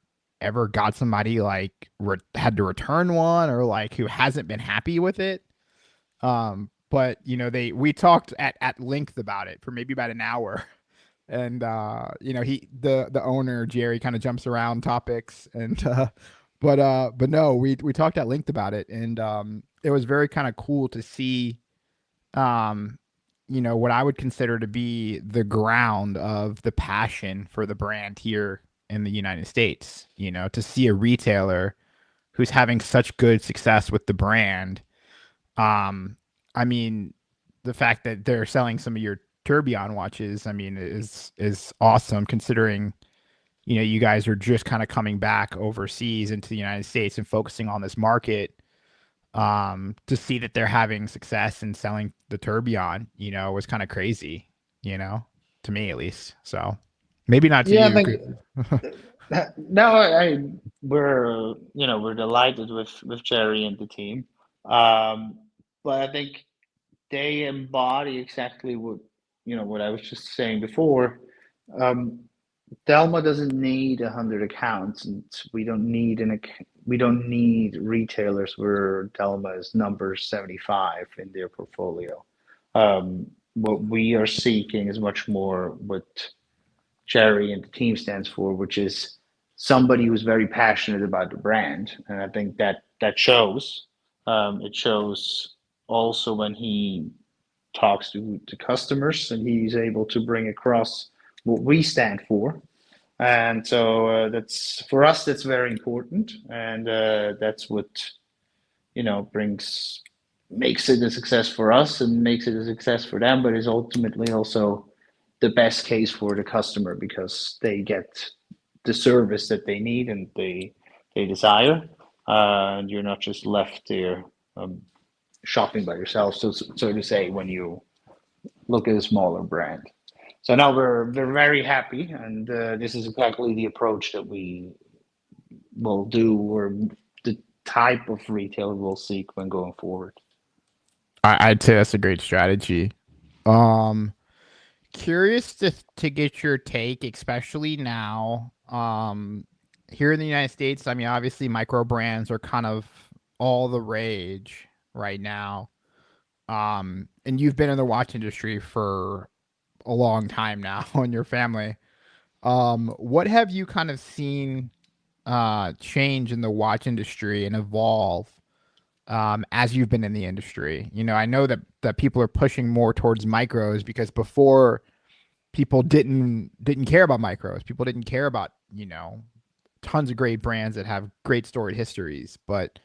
got somebody, like, had to return one, or like who hasn't been happy with it. But we talked at length about it for maybe about an hour. And the owner Jerry kind of jumps around topics, and but no, we talked at length about it, and it was very kind of cool to see, um, what I would consider to be the ground of the passion for the brand here in the United States. To see a retailer who's having such good success with the brand. Um, I mean, the fact that they're selling some of your Tourbillon watches, I mean, is awesome, considering, you guys are just kind of coming back overseas into the United States and focusing on this market. To see that they're having success in selling the tourbillon, was kind of crazy, to me at least. So maybe not to Yeah, I you. think no, we're delighted with Jerry and the team, um, but I think they embody exactly what I was just saying before. Um, Delma doesn't need 100 accounts, and we don't need retailers where Delma is number 75 in their portfolio. What we are seeking is much more what Jerry and the team stands for, which is somebody who's very passionate about the brand, and I think that shows. It shows also when he talks to customers, and he's able to bring across what we stand for. And so, that's for us. That's very important, and that's what brings makes it a success for us and makes it a success for them. But is ultimately also the best case for the customer because they get the service that they need and they desire, and you're not just left there um, shopping by yourself, so to say, when you look at a smaller brand. So now we're very happy, and this is exactly the approach that we will do, or the type of retail we'll seek when going forward. I'd say that's a great strategy. Um, Curious to get your take, especially now. Here in the United States, I mean, obviously, micro brands are kind of all the rage right now. And you've been in the watch industry for a long time now, in your family. What have you kind of seen change in the watch industry and evolve as you've been in the industry? You know, I know that people are pushing more towards micros because before people didn't care about micros. People didn't care about, you know, tons of great brands that have great storied histories. But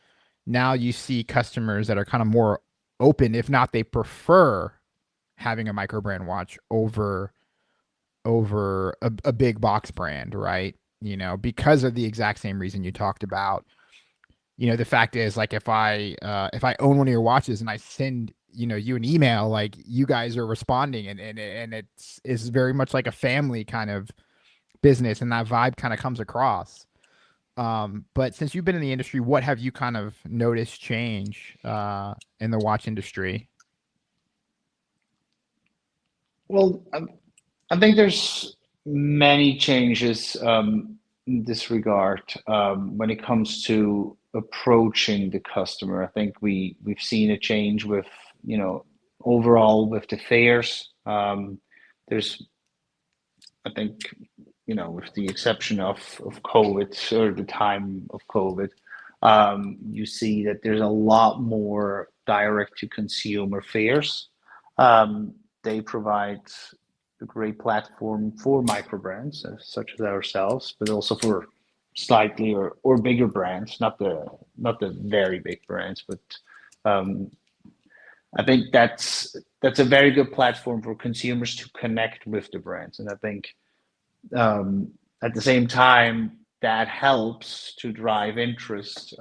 now you see customers that are kind of more open, if not they prefer having a micro brand watch over a big box brand, right? You know, because of the exact same reason you talked about. You know, the fact is, like, if I own one of your watches and I send, you know, you an email, like, you guys are responding, and it's very much like a family kind of business, and that vibe kind of comes across. But since you've been in the industry, what have you kind of noticed change in the watch industry? Well, I think there's many changes in this regard when it comes to approaching the customer. I think we've seen a change with, you know, overall with the fairs. There's, I think, you know, with the exception of COVID or the time of COVID, you see that there's a lot more direct to consumer fairs. They provide a great platform for micro brands such as ourselves, but also for slightly or bigger brands, not the very big brands, but um, I think that's a very good platform for consumers to connect with the brands, and I think at the same time, that helps to drive interest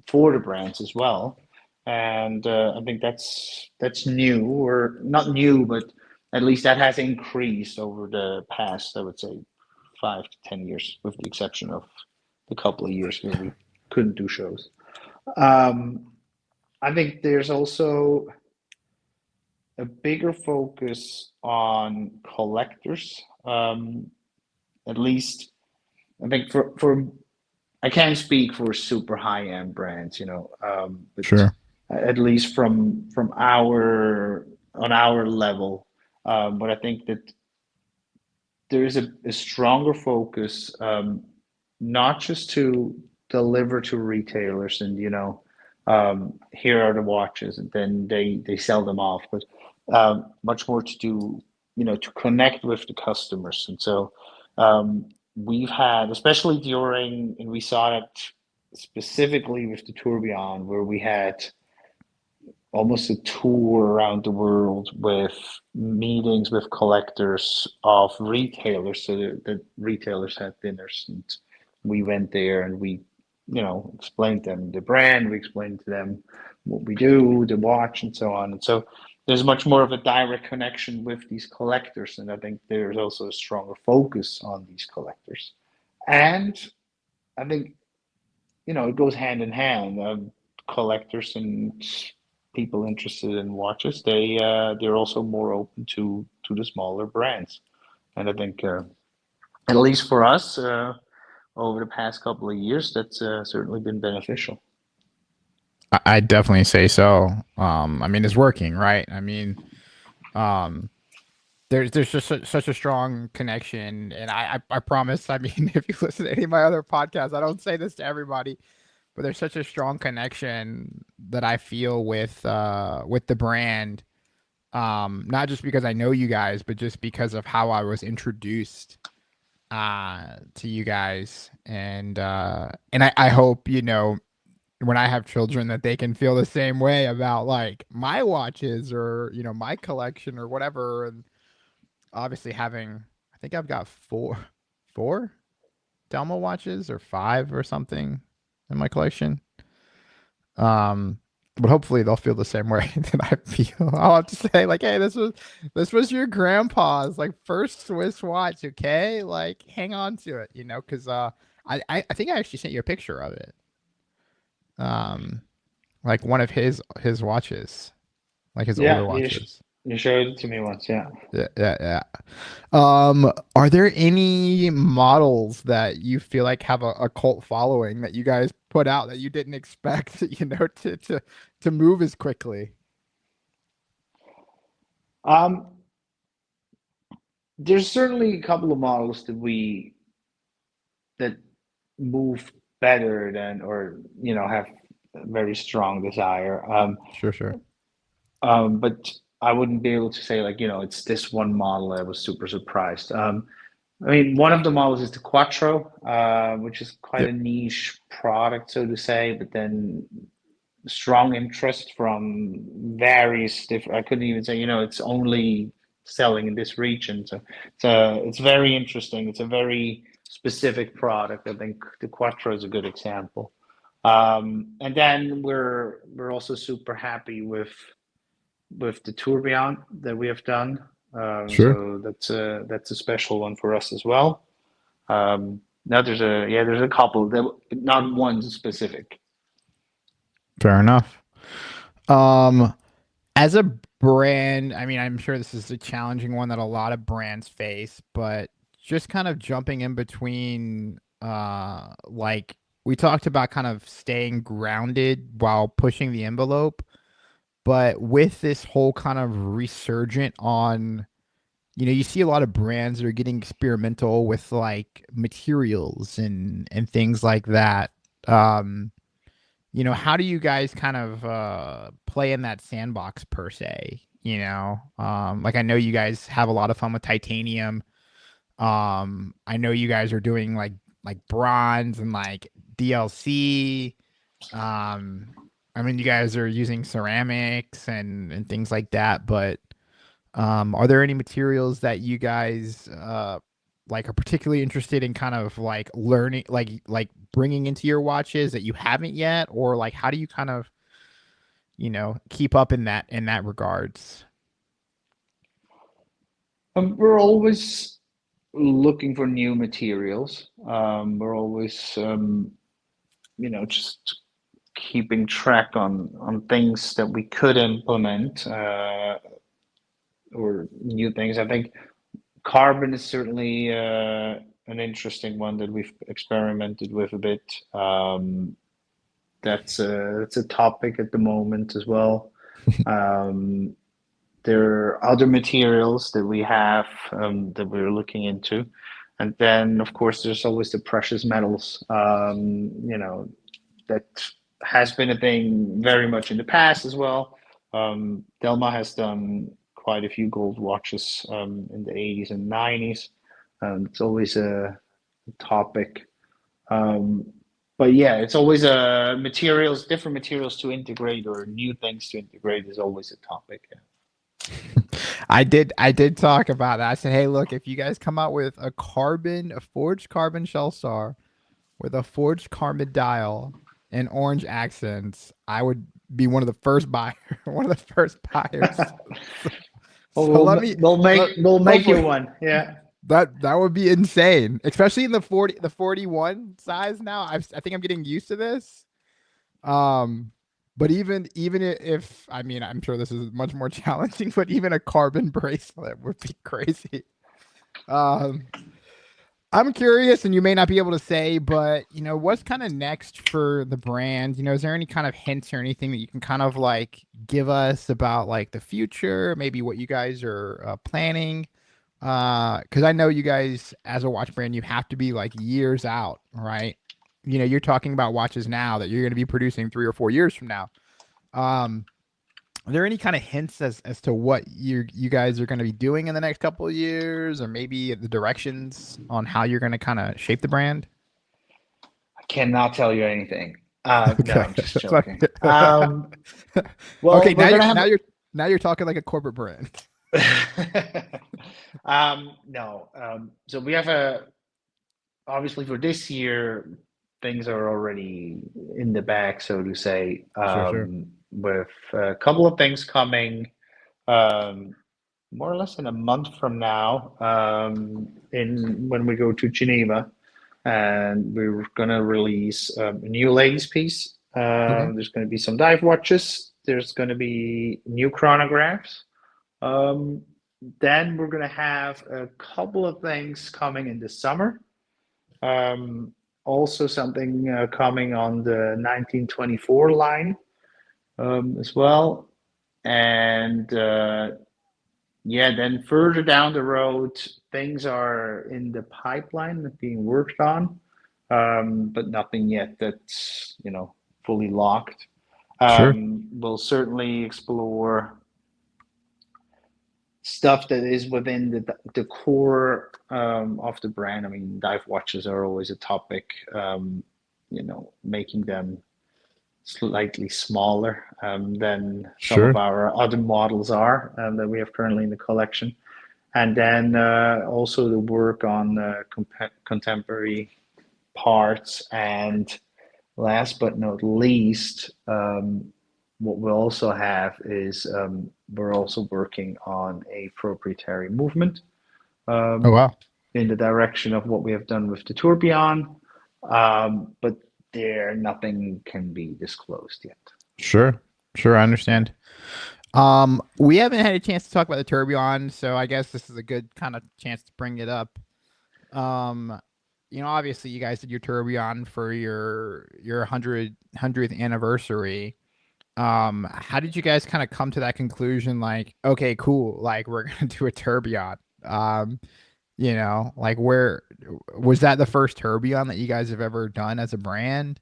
for the brands as well. And I think that's new, or not new, but at least that has increased over the past, I would say, 5 to 10 years, with the exception of the couple of years where we couldn't do shows. Um, I think there's also a bigger focus on collectors. At least I think for I can't speak for super high end brands, you know, but Sure. at least from our on our level, but I think that there is a stronger focus, not just to deliver to retailers and, you know, here are the watches and then they sell them off, but much more to do, you know, to connect with the customers. And so we've had, especially during, and we saw it specifically with the Tourbillon, where we had almost a tour around the world with meetings with collectors of retailers. So the retailers had dinners, and we went there and we, you know, explained them the brand, we explained to them what we do, the watch, and so on. And so there's much more of a direct connection with these collectors, and I think there's also a stronger focus on these collectors. And I think, you know, it goes hand in hand. Collectors and people interested in watches, they're also more open to the smaller brands. And I think, at least for us, over the past couple of years, that's certainly been beneficial. I definitely say so. I mean, it's working, right? I mean, um, there's just such a strong connection, and I promise. I mean, if you listen to any of my other podcasts, I don't say this to everybody, but there's such a strong connection that I feel with the brand. Not just because I know you guys, but just because of how I was introduced to you guys, and I hope, you know, when I have children, that they can feel the same way about, like, my watches, or, you know, my collection or whatever. And obviously having, I think I've got four Delma watches or five or something in my collection. Um, but hopefully they'll feel the same way that I feel. I'll have to say like, hey, this was your grandpa's like first Swiss watch, okay? Like, hang on to it, because I think I actually sent you a picture of it. Um, like one of his watches, like his older Yeah, watches. you showed it to me once. Yeah. Yeah, yeah, yeah. Are there any models that you feel like have a cult following that you guys put out that you didn't expect, to move as quickly? Um, there's certainly a couple of models that move better than, or have a very strong desire. Sure, sure. But I wouldn't be able to say like, it's this one model I was super surprised. I mean, one of the models is the Quattro, which is quite a Yep. niche product, so to say, but then strong interest from various different. I couldn't even say, it's only selling in this region. So it's very interesting. It's a very specific product. I think the Quattro is a good example. And then we're also super happy with the Tourbillon that we have done. Sure. So that's a special one for us as well. Now there's a couple that not one specific. Fair enough. Um, as a brand, I mean, I'm sure this is a challenging one that a lot of brands face, but just kind of jumping in between, like we talked about kind of staying grounded while pushing the envelope, but with this whole kind of resurgent on, you see a lot of brands that are getting experimental with like materials and things like that. Um, how do you guys kind of play in that sandbox per se? Like I know you guys have a lot of fun with titanium. I know you guys are doing like bronze and like DLC. Um, I mean, you guys are using ceramics and things like that, but are there any materials that you guys like are particularly interested in kind of like learning, like bringing into your watches that you haven't yet, or like how do you kind of keep up in that regards? We're always looking for new materials. We're always, just keeping track on things that we could implement, or new things. I think carbon is certainly an interesting one that we've experimented with a bit. That's a topic at the moment as well. Um, there are other materials that we have, that we're looking into. And then, of course, there's always the precious metals, that has been a thing very much in the past as well. Delma has done quite a few gold watches, in the 80s and 90s. It's always a topic. Um, but yeah, it's always different materials to integrate or new things to integrate is always a topic. Yeah. I did talk about that. I said, hey, look, if you guys come out with a forged carbon shell star with a forged carbon dial and orange accents, I would be one of the first buyer, one of the first buyers. So, Well, so let me we'll make you hopefully one. Yeah. that would be insane, especially in the 41 size now. I think I'm getting used to this. Um, but even if I mean I'm sure this is much more challenging, but even a carbon bracelet would be crazy. Um, I'm curious, and you may not be able to say, but what's kind of next for the brand? Is there any kind of hints or anything that you can kind of like give us about like the future, maybe what you guys are planning? Because I know you guys, as a watch brand, you have to be like years out, right? You're talking about watches now that you're going to be producing 3 or 4 years from now. Um, are there any kind of hints as to what you guys are going to be doing in the next couple of years, or maybe the directions on how you're going to kind of shape the brand? I cannot tell you anything. No, Okay. I'm just joking. Okay, Well, we're now you're gonna have now you're now you're talking like a corporate brand. No. So we have a obviously for this year, things are already in the bag, so to say, Sure, sure. with a couple of things coming um, more or less in a month from now, in when we go to Geneva, and we're gonna release a new ladies piece. Okay. There's gonna be some dive watches. There's gonna be new chronographs. Um, then we're gonna have a couple of things coming in the summer. Um, Also something coming on the 1924 line as well. And yeah, then further down the road, things are in the pipeline being worked on, but nothing yet that's, fully locked. Sure. We'll certainly explore stuff that is within the core of the brand. I mean, dive watches are always a topic. Making them slightly smaller than some of Sure. our other models are that we have currently in the collection. And then also the work on contemporary parts. And last but not least, what we'll also have is we're also working on a proprietary movement Oh um, wow. in the direction of what we have done with the Tourbillon. But there, nothing can be disclosed yet. Sure. Sure, I Yeah. understand. We haven't had a chance to talk about the Tourbillon, so I guess this is a good kind of chance to bring it up. Um, obviously you guys did your Tourbillon for your 100th anniversary. How did you guys kind of come to that conclusion? Like, okay, cool, like we're gonna do a Tourbillon. Like where was that the first Tourbillon that you guys have ever done as a brand?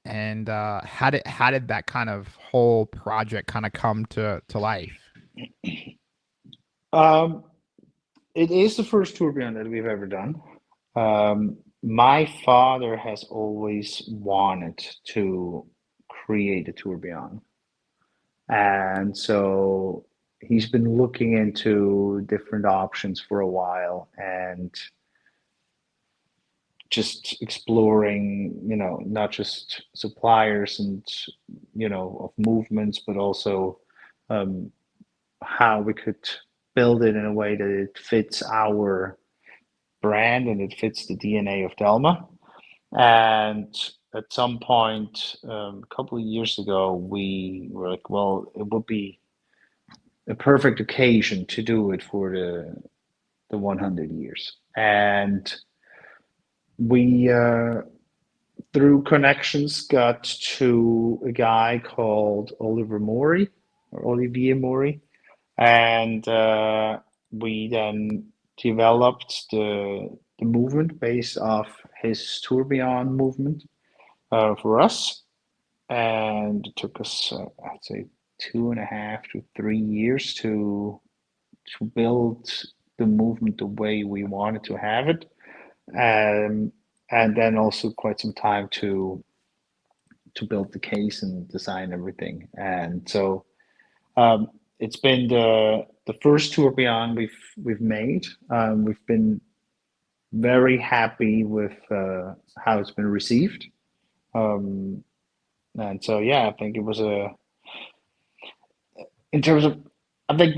And how did that kind of whole project kind of come to life? Um, it is the first tourbillon that we've ever done. My father has always wanted to create a tourbillon, and so he's been looking into different options for a while and just exploring, not just suppliers and of movements, but also um, how we could build it in a way that it fits our brand and it fits the DNA of Delma. And at some point, a couple of years ago, we were like, well, it would be a perfect occasion to do it for the 100 years. And we, through connections, got to a guy called Oliver Mori or Olivier Mori, and we then developed the movement based off his tourbillon movement for us, and it took us I'd say 2.5 to 3 years to build the movement the way we wanted to have it, um, and then also quite some time to build the case and design everything, and so um, it's been the first tourbillon we've made. We've been very happy with how it's been received. Um, and so yeah, I think it was a in terms of I think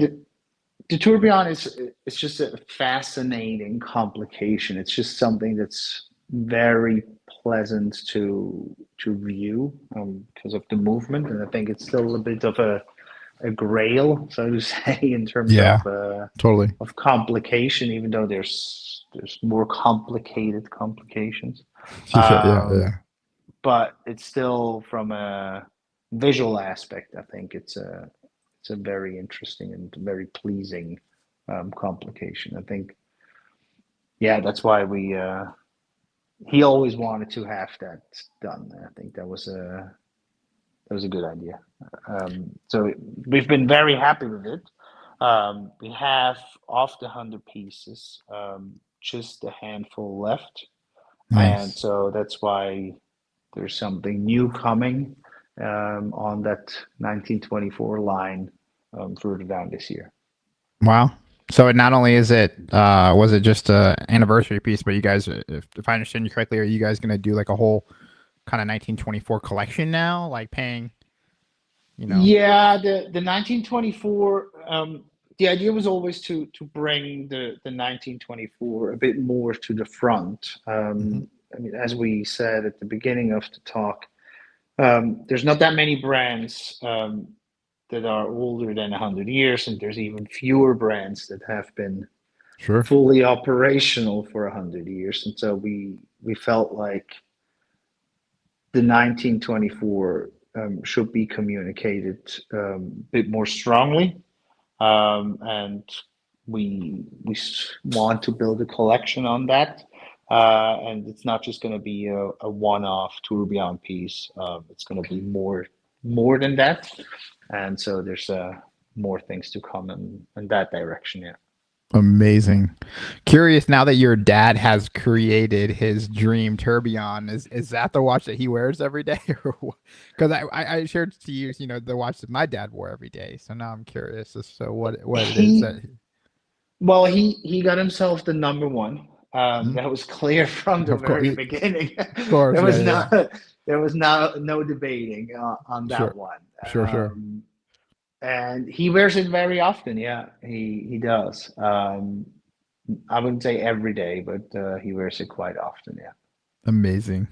the tourbillon is it's just a fascinating complication. It's just something that's very pleasant to view because of the movement, and I think it's still a bit of a grail, so to say, in terms Yeah, totally. of complication, even though there's more complicated complications. Yeah, yeah, Um, yeah. but it's still from a visual aspect, I think it's a very interesting and very pleasing complication. I think, yeah, that's why we he always wanted to have that done. I think that was a good idea. So we've been very happy with it. We have of the 100 pieces, just a handful left, and Nice. so that's why there's something new coming on that 1924 line further down this year. Wow. So not only is it was it just a anniversary piece, but you guys, if I understand you correctly, are you guys gonna do like a whole kind of 1924 collection now, like paying, you know? Yeah, the 1924. The idea was always to bring the 1924 a bit more to the front. Hmm. I mean, as we said at the beginning of the talk, there's not that many brands that are older than 100 years, and there's even fewer brands that have been Sure. fully operational for 100 years. And so we felt like the 1924 should be communicated a bit more strongly, and we want to build a collection on that. And it's not just going to be a one-off tourbillon piece. It's going to be more than that, and so there's more things to come in that direction. Yeah. Amazing. Curious now that your dad has created his dream tourbillon, is that the watch that he wears every day, or because I shared to you, the watch that my dad wore every day. So now I'm curious as to what it is that. He Well, he got himself the number one. Hmm? That was clear from the Of course, very beginning. of course, There yeah, was yeah, no yeah. there was no debating on that Sure, one. sure, sure. And he wears it very often. Yeah, he does. I wouldn't say every day, but he wears it quite often. Yeah. Amazing.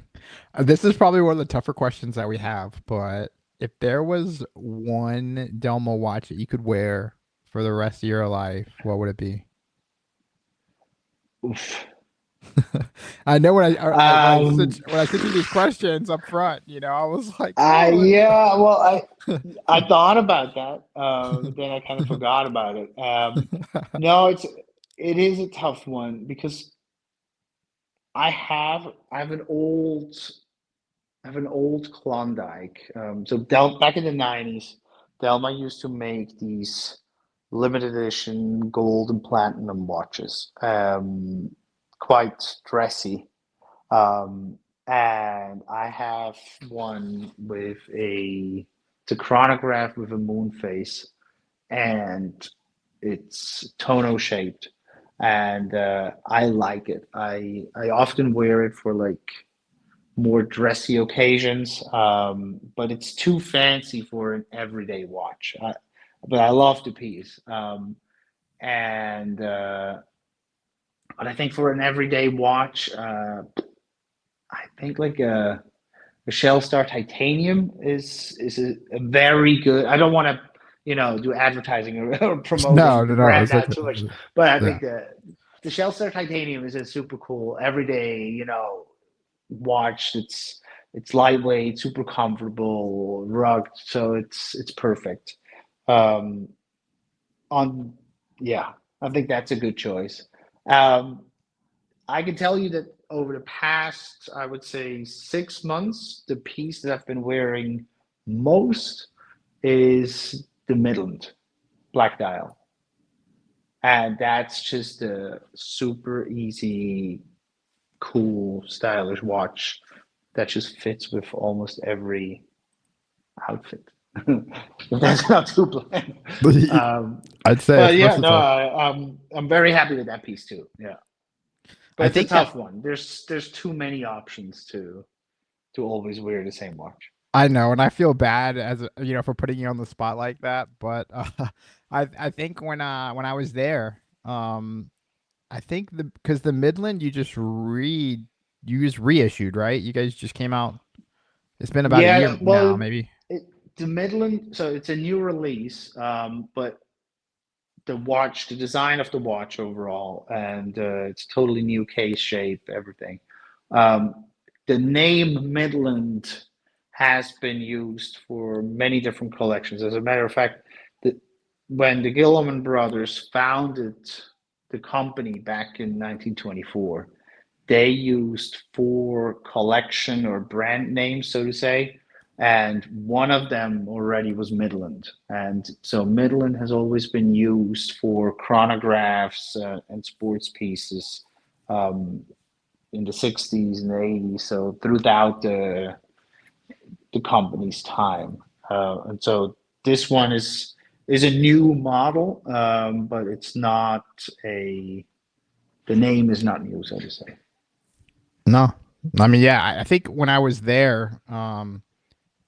This is probably one of the tougher questions that we have, but if there was one Delma watch that you could wear for the rest of your life, what would it be? Oof. I know Um, when I sent you these questions up front, I was like, yeah. Well, I thought about that, but then I kind of forgot about it. No, it is a tough one because I have an old Klondike. Back in the 90s, Delma used to make these limited edition gold and platinum watches, quite dressy. Um, and I have one with it's a chronograph with a moon face, and it's tonneau shaped, and I like it. I often wear it for like more dressy occasions, but it's too fancy for an everyday watch. But I love the piece, and but I think for an everyday watch, I think like a Shell Star Titanium is a very good. I don't want to, do advertising or no, promoting the no, no. brand It's like, that too much, but I yeah. think the Shell Star Titanium is a super cool everyday, watch. It's lightweight, super comfortable, rugged, so it's perfect. Um, on Yeah, I think that's a good choice. Um, I can tell you that over the past, I would say 6 months, the piece that I've been wearing most is the Midland Black Dial. And that's just a super easy, cool, stylish watch that just fits with almost every outfit. If that's not too bland. Um, I'd say it's but most yeah, of no, the time. I'm very happy with that piece too. Yeah, but I it's a think that tough one. There's too many options to always wear the same watch. I know, and I feel bad for putting you on the spot like that. But I think when I was there, I think because the Midland you just reissued, right? You guys just came out. It's been about a Yeah, year now, well, maybe. it, the Midland, so it's a new release, but the design of the watch overall, and it's totally new case shape, everything. Um, the name Midland has been used for many different collections. As a matter of fact, the, when the Gilliman brothers founded the company back in 1924, they used four collection or brand names, so to say, and one of them already was Midland. And so Midland has always been used for chronographs and sports pieces um, in the 60s and the 80s, so throughout the company's time. And so this one is a new model, but it's not a. The name is not new, so to say. No, I mean, yeah, I think when I was there, and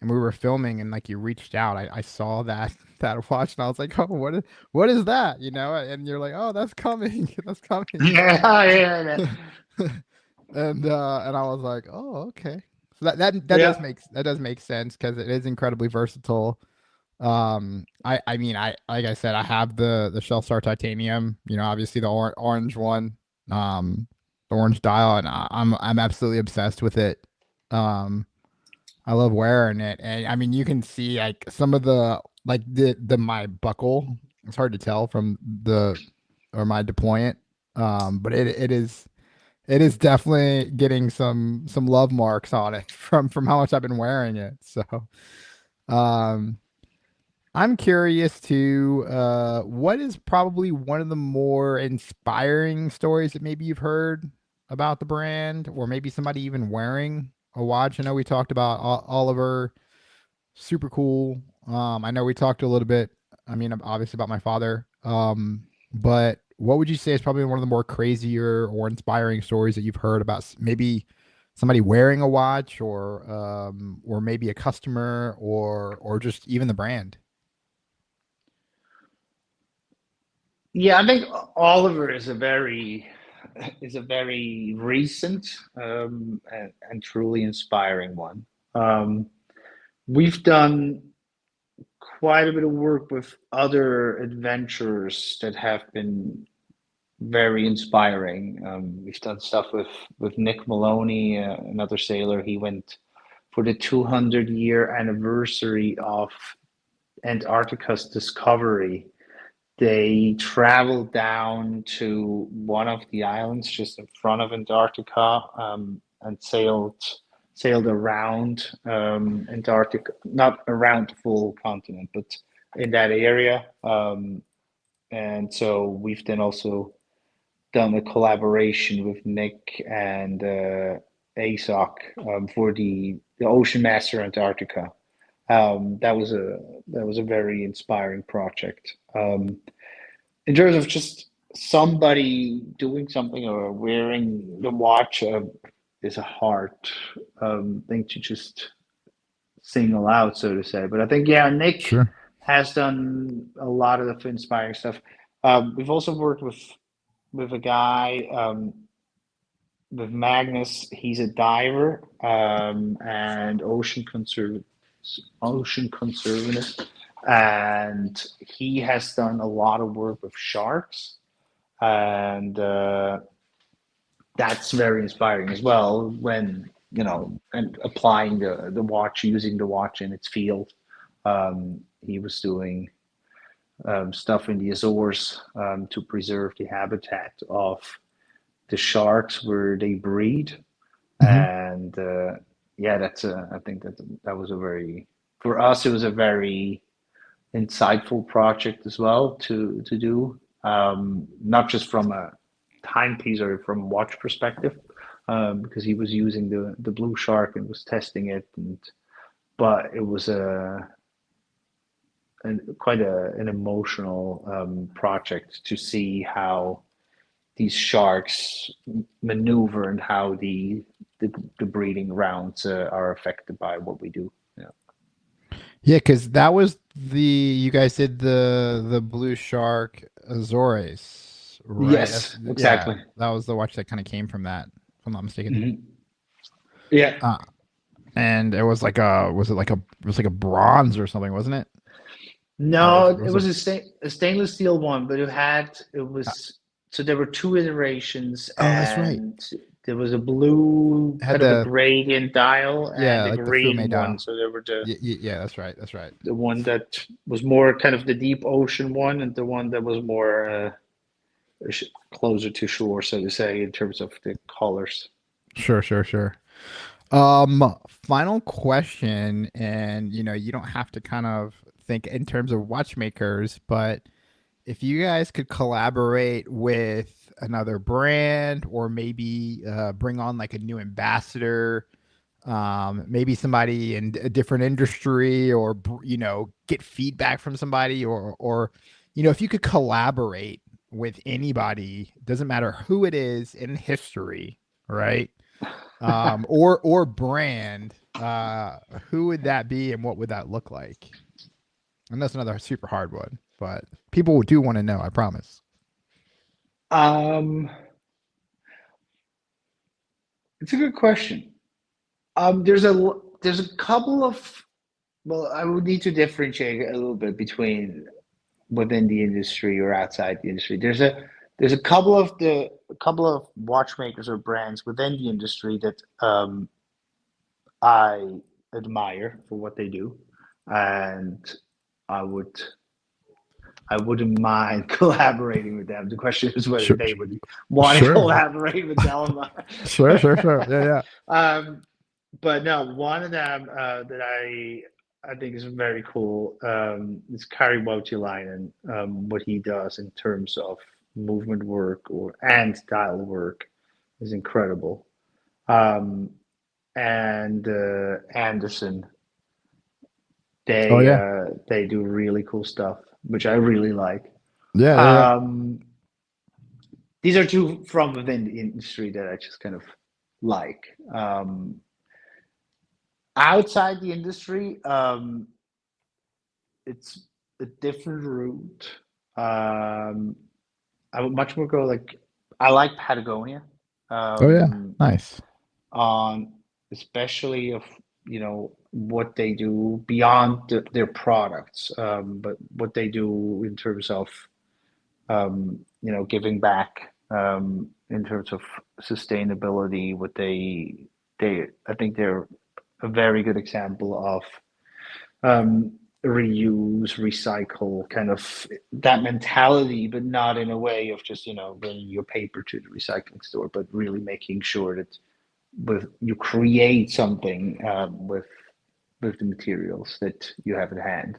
we were filming, and like you reached out, I saw that that watch, and I was like, oh, what is that? You know, and you're like, oh, that's coming, that's coming. Yeah, yeah, And I was like, oh, okay. So yeah. that does make sense because it is incredibly versatile. I mean, I like I said, I have the Shell Star Titanium. You know, obviously the orange one, the orange dial, and I'm absolutely obsessed with it. Um, I love wearing it, and I mean, you can see like some of the like the my buckle. It's hard to tell from the or my deployant, but it is definitely getting some love marks on it from how much I've been wearing it. So, um, I'm curious to what is probably one of the more inspiring stories that maybe you've heard about the brand, or maybe somebody even wearing a watch. I know we talked about Oliver, super cool. I know we talked a little bit. I mean, obviously about my father. But what would you say is probably one of the more crazier or inspiring stories that you've heard about maybe somebody wearing a watch, or maybe a customer, or just even the brand? Yeah, I think Oliver is a very recent and truly inspiring one. Um, we've done quite a bit of work with other adventurers that have been very inspiring. We've done stuff with Nick Maloney, another sailor. He went for the 200-year anniversary of Antarctica's discovery. They traveled down to one of the islands just in front of Antarctica, and sailed around Antarctica, not around the full continent, but in that area. And so we've then also done a collaboration with Nick and ASOC, for the Ocean Master Antarctica. That was a very inspiring project. In terms of just somebody doing something or wearing the watch, is a hard thing to just single out, so to say. But I think, yeah, Nick Sure. has done a lot of the inspiring stuff. We've also worked with a guy, with Magnus. He's a diver, and ocean conservative, and he has done a lot of work with sharks, and that's very inspiring as well. When and applying the watch, using the watch in its field. He was doing stuff in the Azores, to preserve the habitat of the sharks where they breed. Hmm. And yeah, I think that was a very, for us, it was a very insightful project as well to do, not just from a timepiece or from a watch perspective, because he was using the blue shark and was testing it, and but it was quite an emotional project to see how these sharks maneuver and how the breeding rounds are affected by what we do. Yeah. Yeah, because that was you guys did the Blue Shark Azores, right? Yes, Yeah, exactly. that was the watch that kind of came from that, if I'm not mistaken. Mhm. Yeah. Uh, and it was like a it was like a bronze or something, wasn't it? No, It it was was a stainless steel one, but it uh, was, so there were two iterations, oh, that's right. and there was a blue, It had kind of a the gradient dial, and yeah, a like the Fume green one. dial. So there were Yeah, that's right. That's right. the one that was more kind of the deep ocean one, and the one that was more closer to shore, so to say, in terms of the colors. Sure, sure, sure. Final question, and you don't have to kind of think in terms of watchmakers, but if you guys could collaborate with another brand, or maybe bring on like a new ambassador, maybe somebody in a different industry, or get feedback from somebody, or if you could collaborate with anybody, doesn't matter who it is in history, right? Or brand, who would that be and what would that look like? And that's another super hard one, but people do want to know, I promise. Um, it's a good question. There's a couple of, well, I would need to differentiate a little bit between within the industry or outside the industry. There's a couple of watchmakers or brands within the industry that I admire for what they do, and I would I wouldn't mind collaborating with them. The question is whether Sure, they would want to sure, collaborate with Delma. sure. Yeah, yeah. um, but no, one of them that I think is very cool is Kari Woutilainen, what he does in terms of movement work and style work is incredible. Um, and Anderson, Oh yeah, they do really cool stuff, which I really like. yeah, yeah, yeah. Um, these are two from within the industry that I just kind of like. Outside the industry, it's a different route. Um, I would much more go like I like Patagonia, Oh yeah, um, nice. on especially of what they do beyond their products, but what they do in terms of giving back, in terms of sustainability. What they I think they're a very good example of um, reuse, recycle, kind of that mentality, but not in a way of just bringing your paper to the recycling store, but really making sure that with you create something with the materials that you have at hand,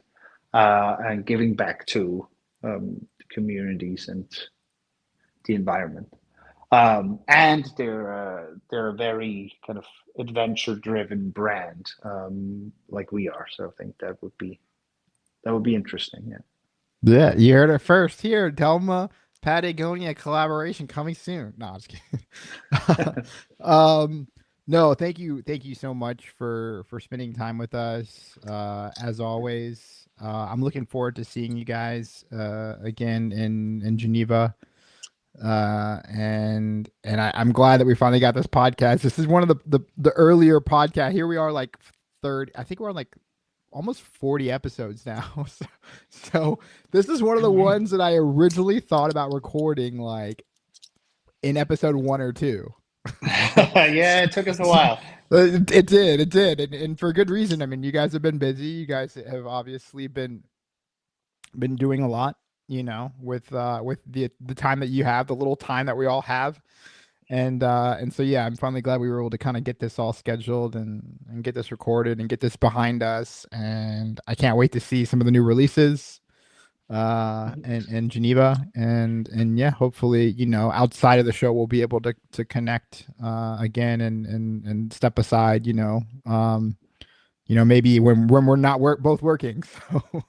and giving back to the communities and the environment. And they're a very kind of adventure-driven brand, like we are. So I think that would be interesting. Yeah. Yeah, you heard it first here. Delma Patagonia collaboration coming soon. No, I'm just kidding. um, no, thank you so much for spending time with us. As always, I'm looking forward to seeing you guys again in Geneva. And I'm glad that we finally got this podcast. This is one of the earlier podcast. Here we are, like third. I think we're on like almost 40 episodes now. So this is one of Oh, the wow. ones that I originally thought about recording like in episode one or two. Yeah, it took us a while. It did, and for good reason. I mean, you guys have been busy. You guys have obviously been doing a lot, with the time that you have, the little time that we all have. And so yeah, I'm finally glad we were able to kind of get this all scheduled and get this recorded and get this behind us. And I can't wait to see some of the new releases in Geneva. And yeah, hopefully, outside of the show we'll be able to connect again and step aside, maybe when we're not both working. So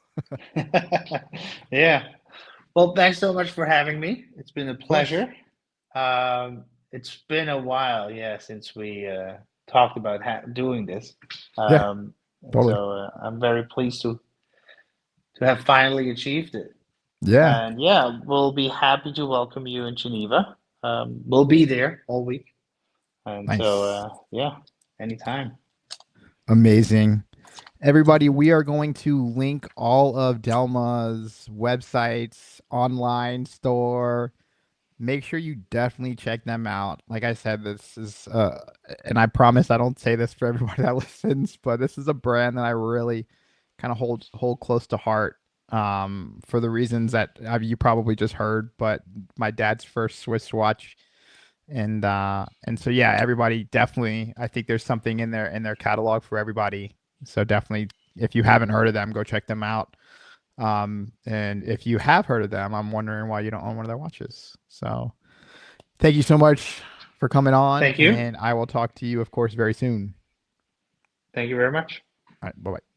Yeah. Well, thanks so much for having me. It's been a of course. pleasure. It's been a while, yeah, since we talked about doing this. Yeah, And totally. so I'm very pleased to have finally achieved it. Yeah, And yeah, we'll be happy to welcome you in Geneva. We'll be there all week. And so, nice. yeah, anytime. Amazing. Everybody, we are going to link all of Delma's websites, online store. Make sure you definitely check them out. Like I said, this is, and I promise I don't say this for everybody that listens, but this is a brand that I really kind of hold close to heart. For the reasons that you probably just heard, but my dad's first Swiss watch, and so yeah, everybody definitely. I think there's something in their catalog for everybody. So definitely, if you haven't heard of them, go check them out. And if you have heard of them, I'm wondering why you don't own one of their watches. So thank you so much for coming on, Thank you. and I will talk to you, of course, very soon. Thank you very much. All right, bye bye.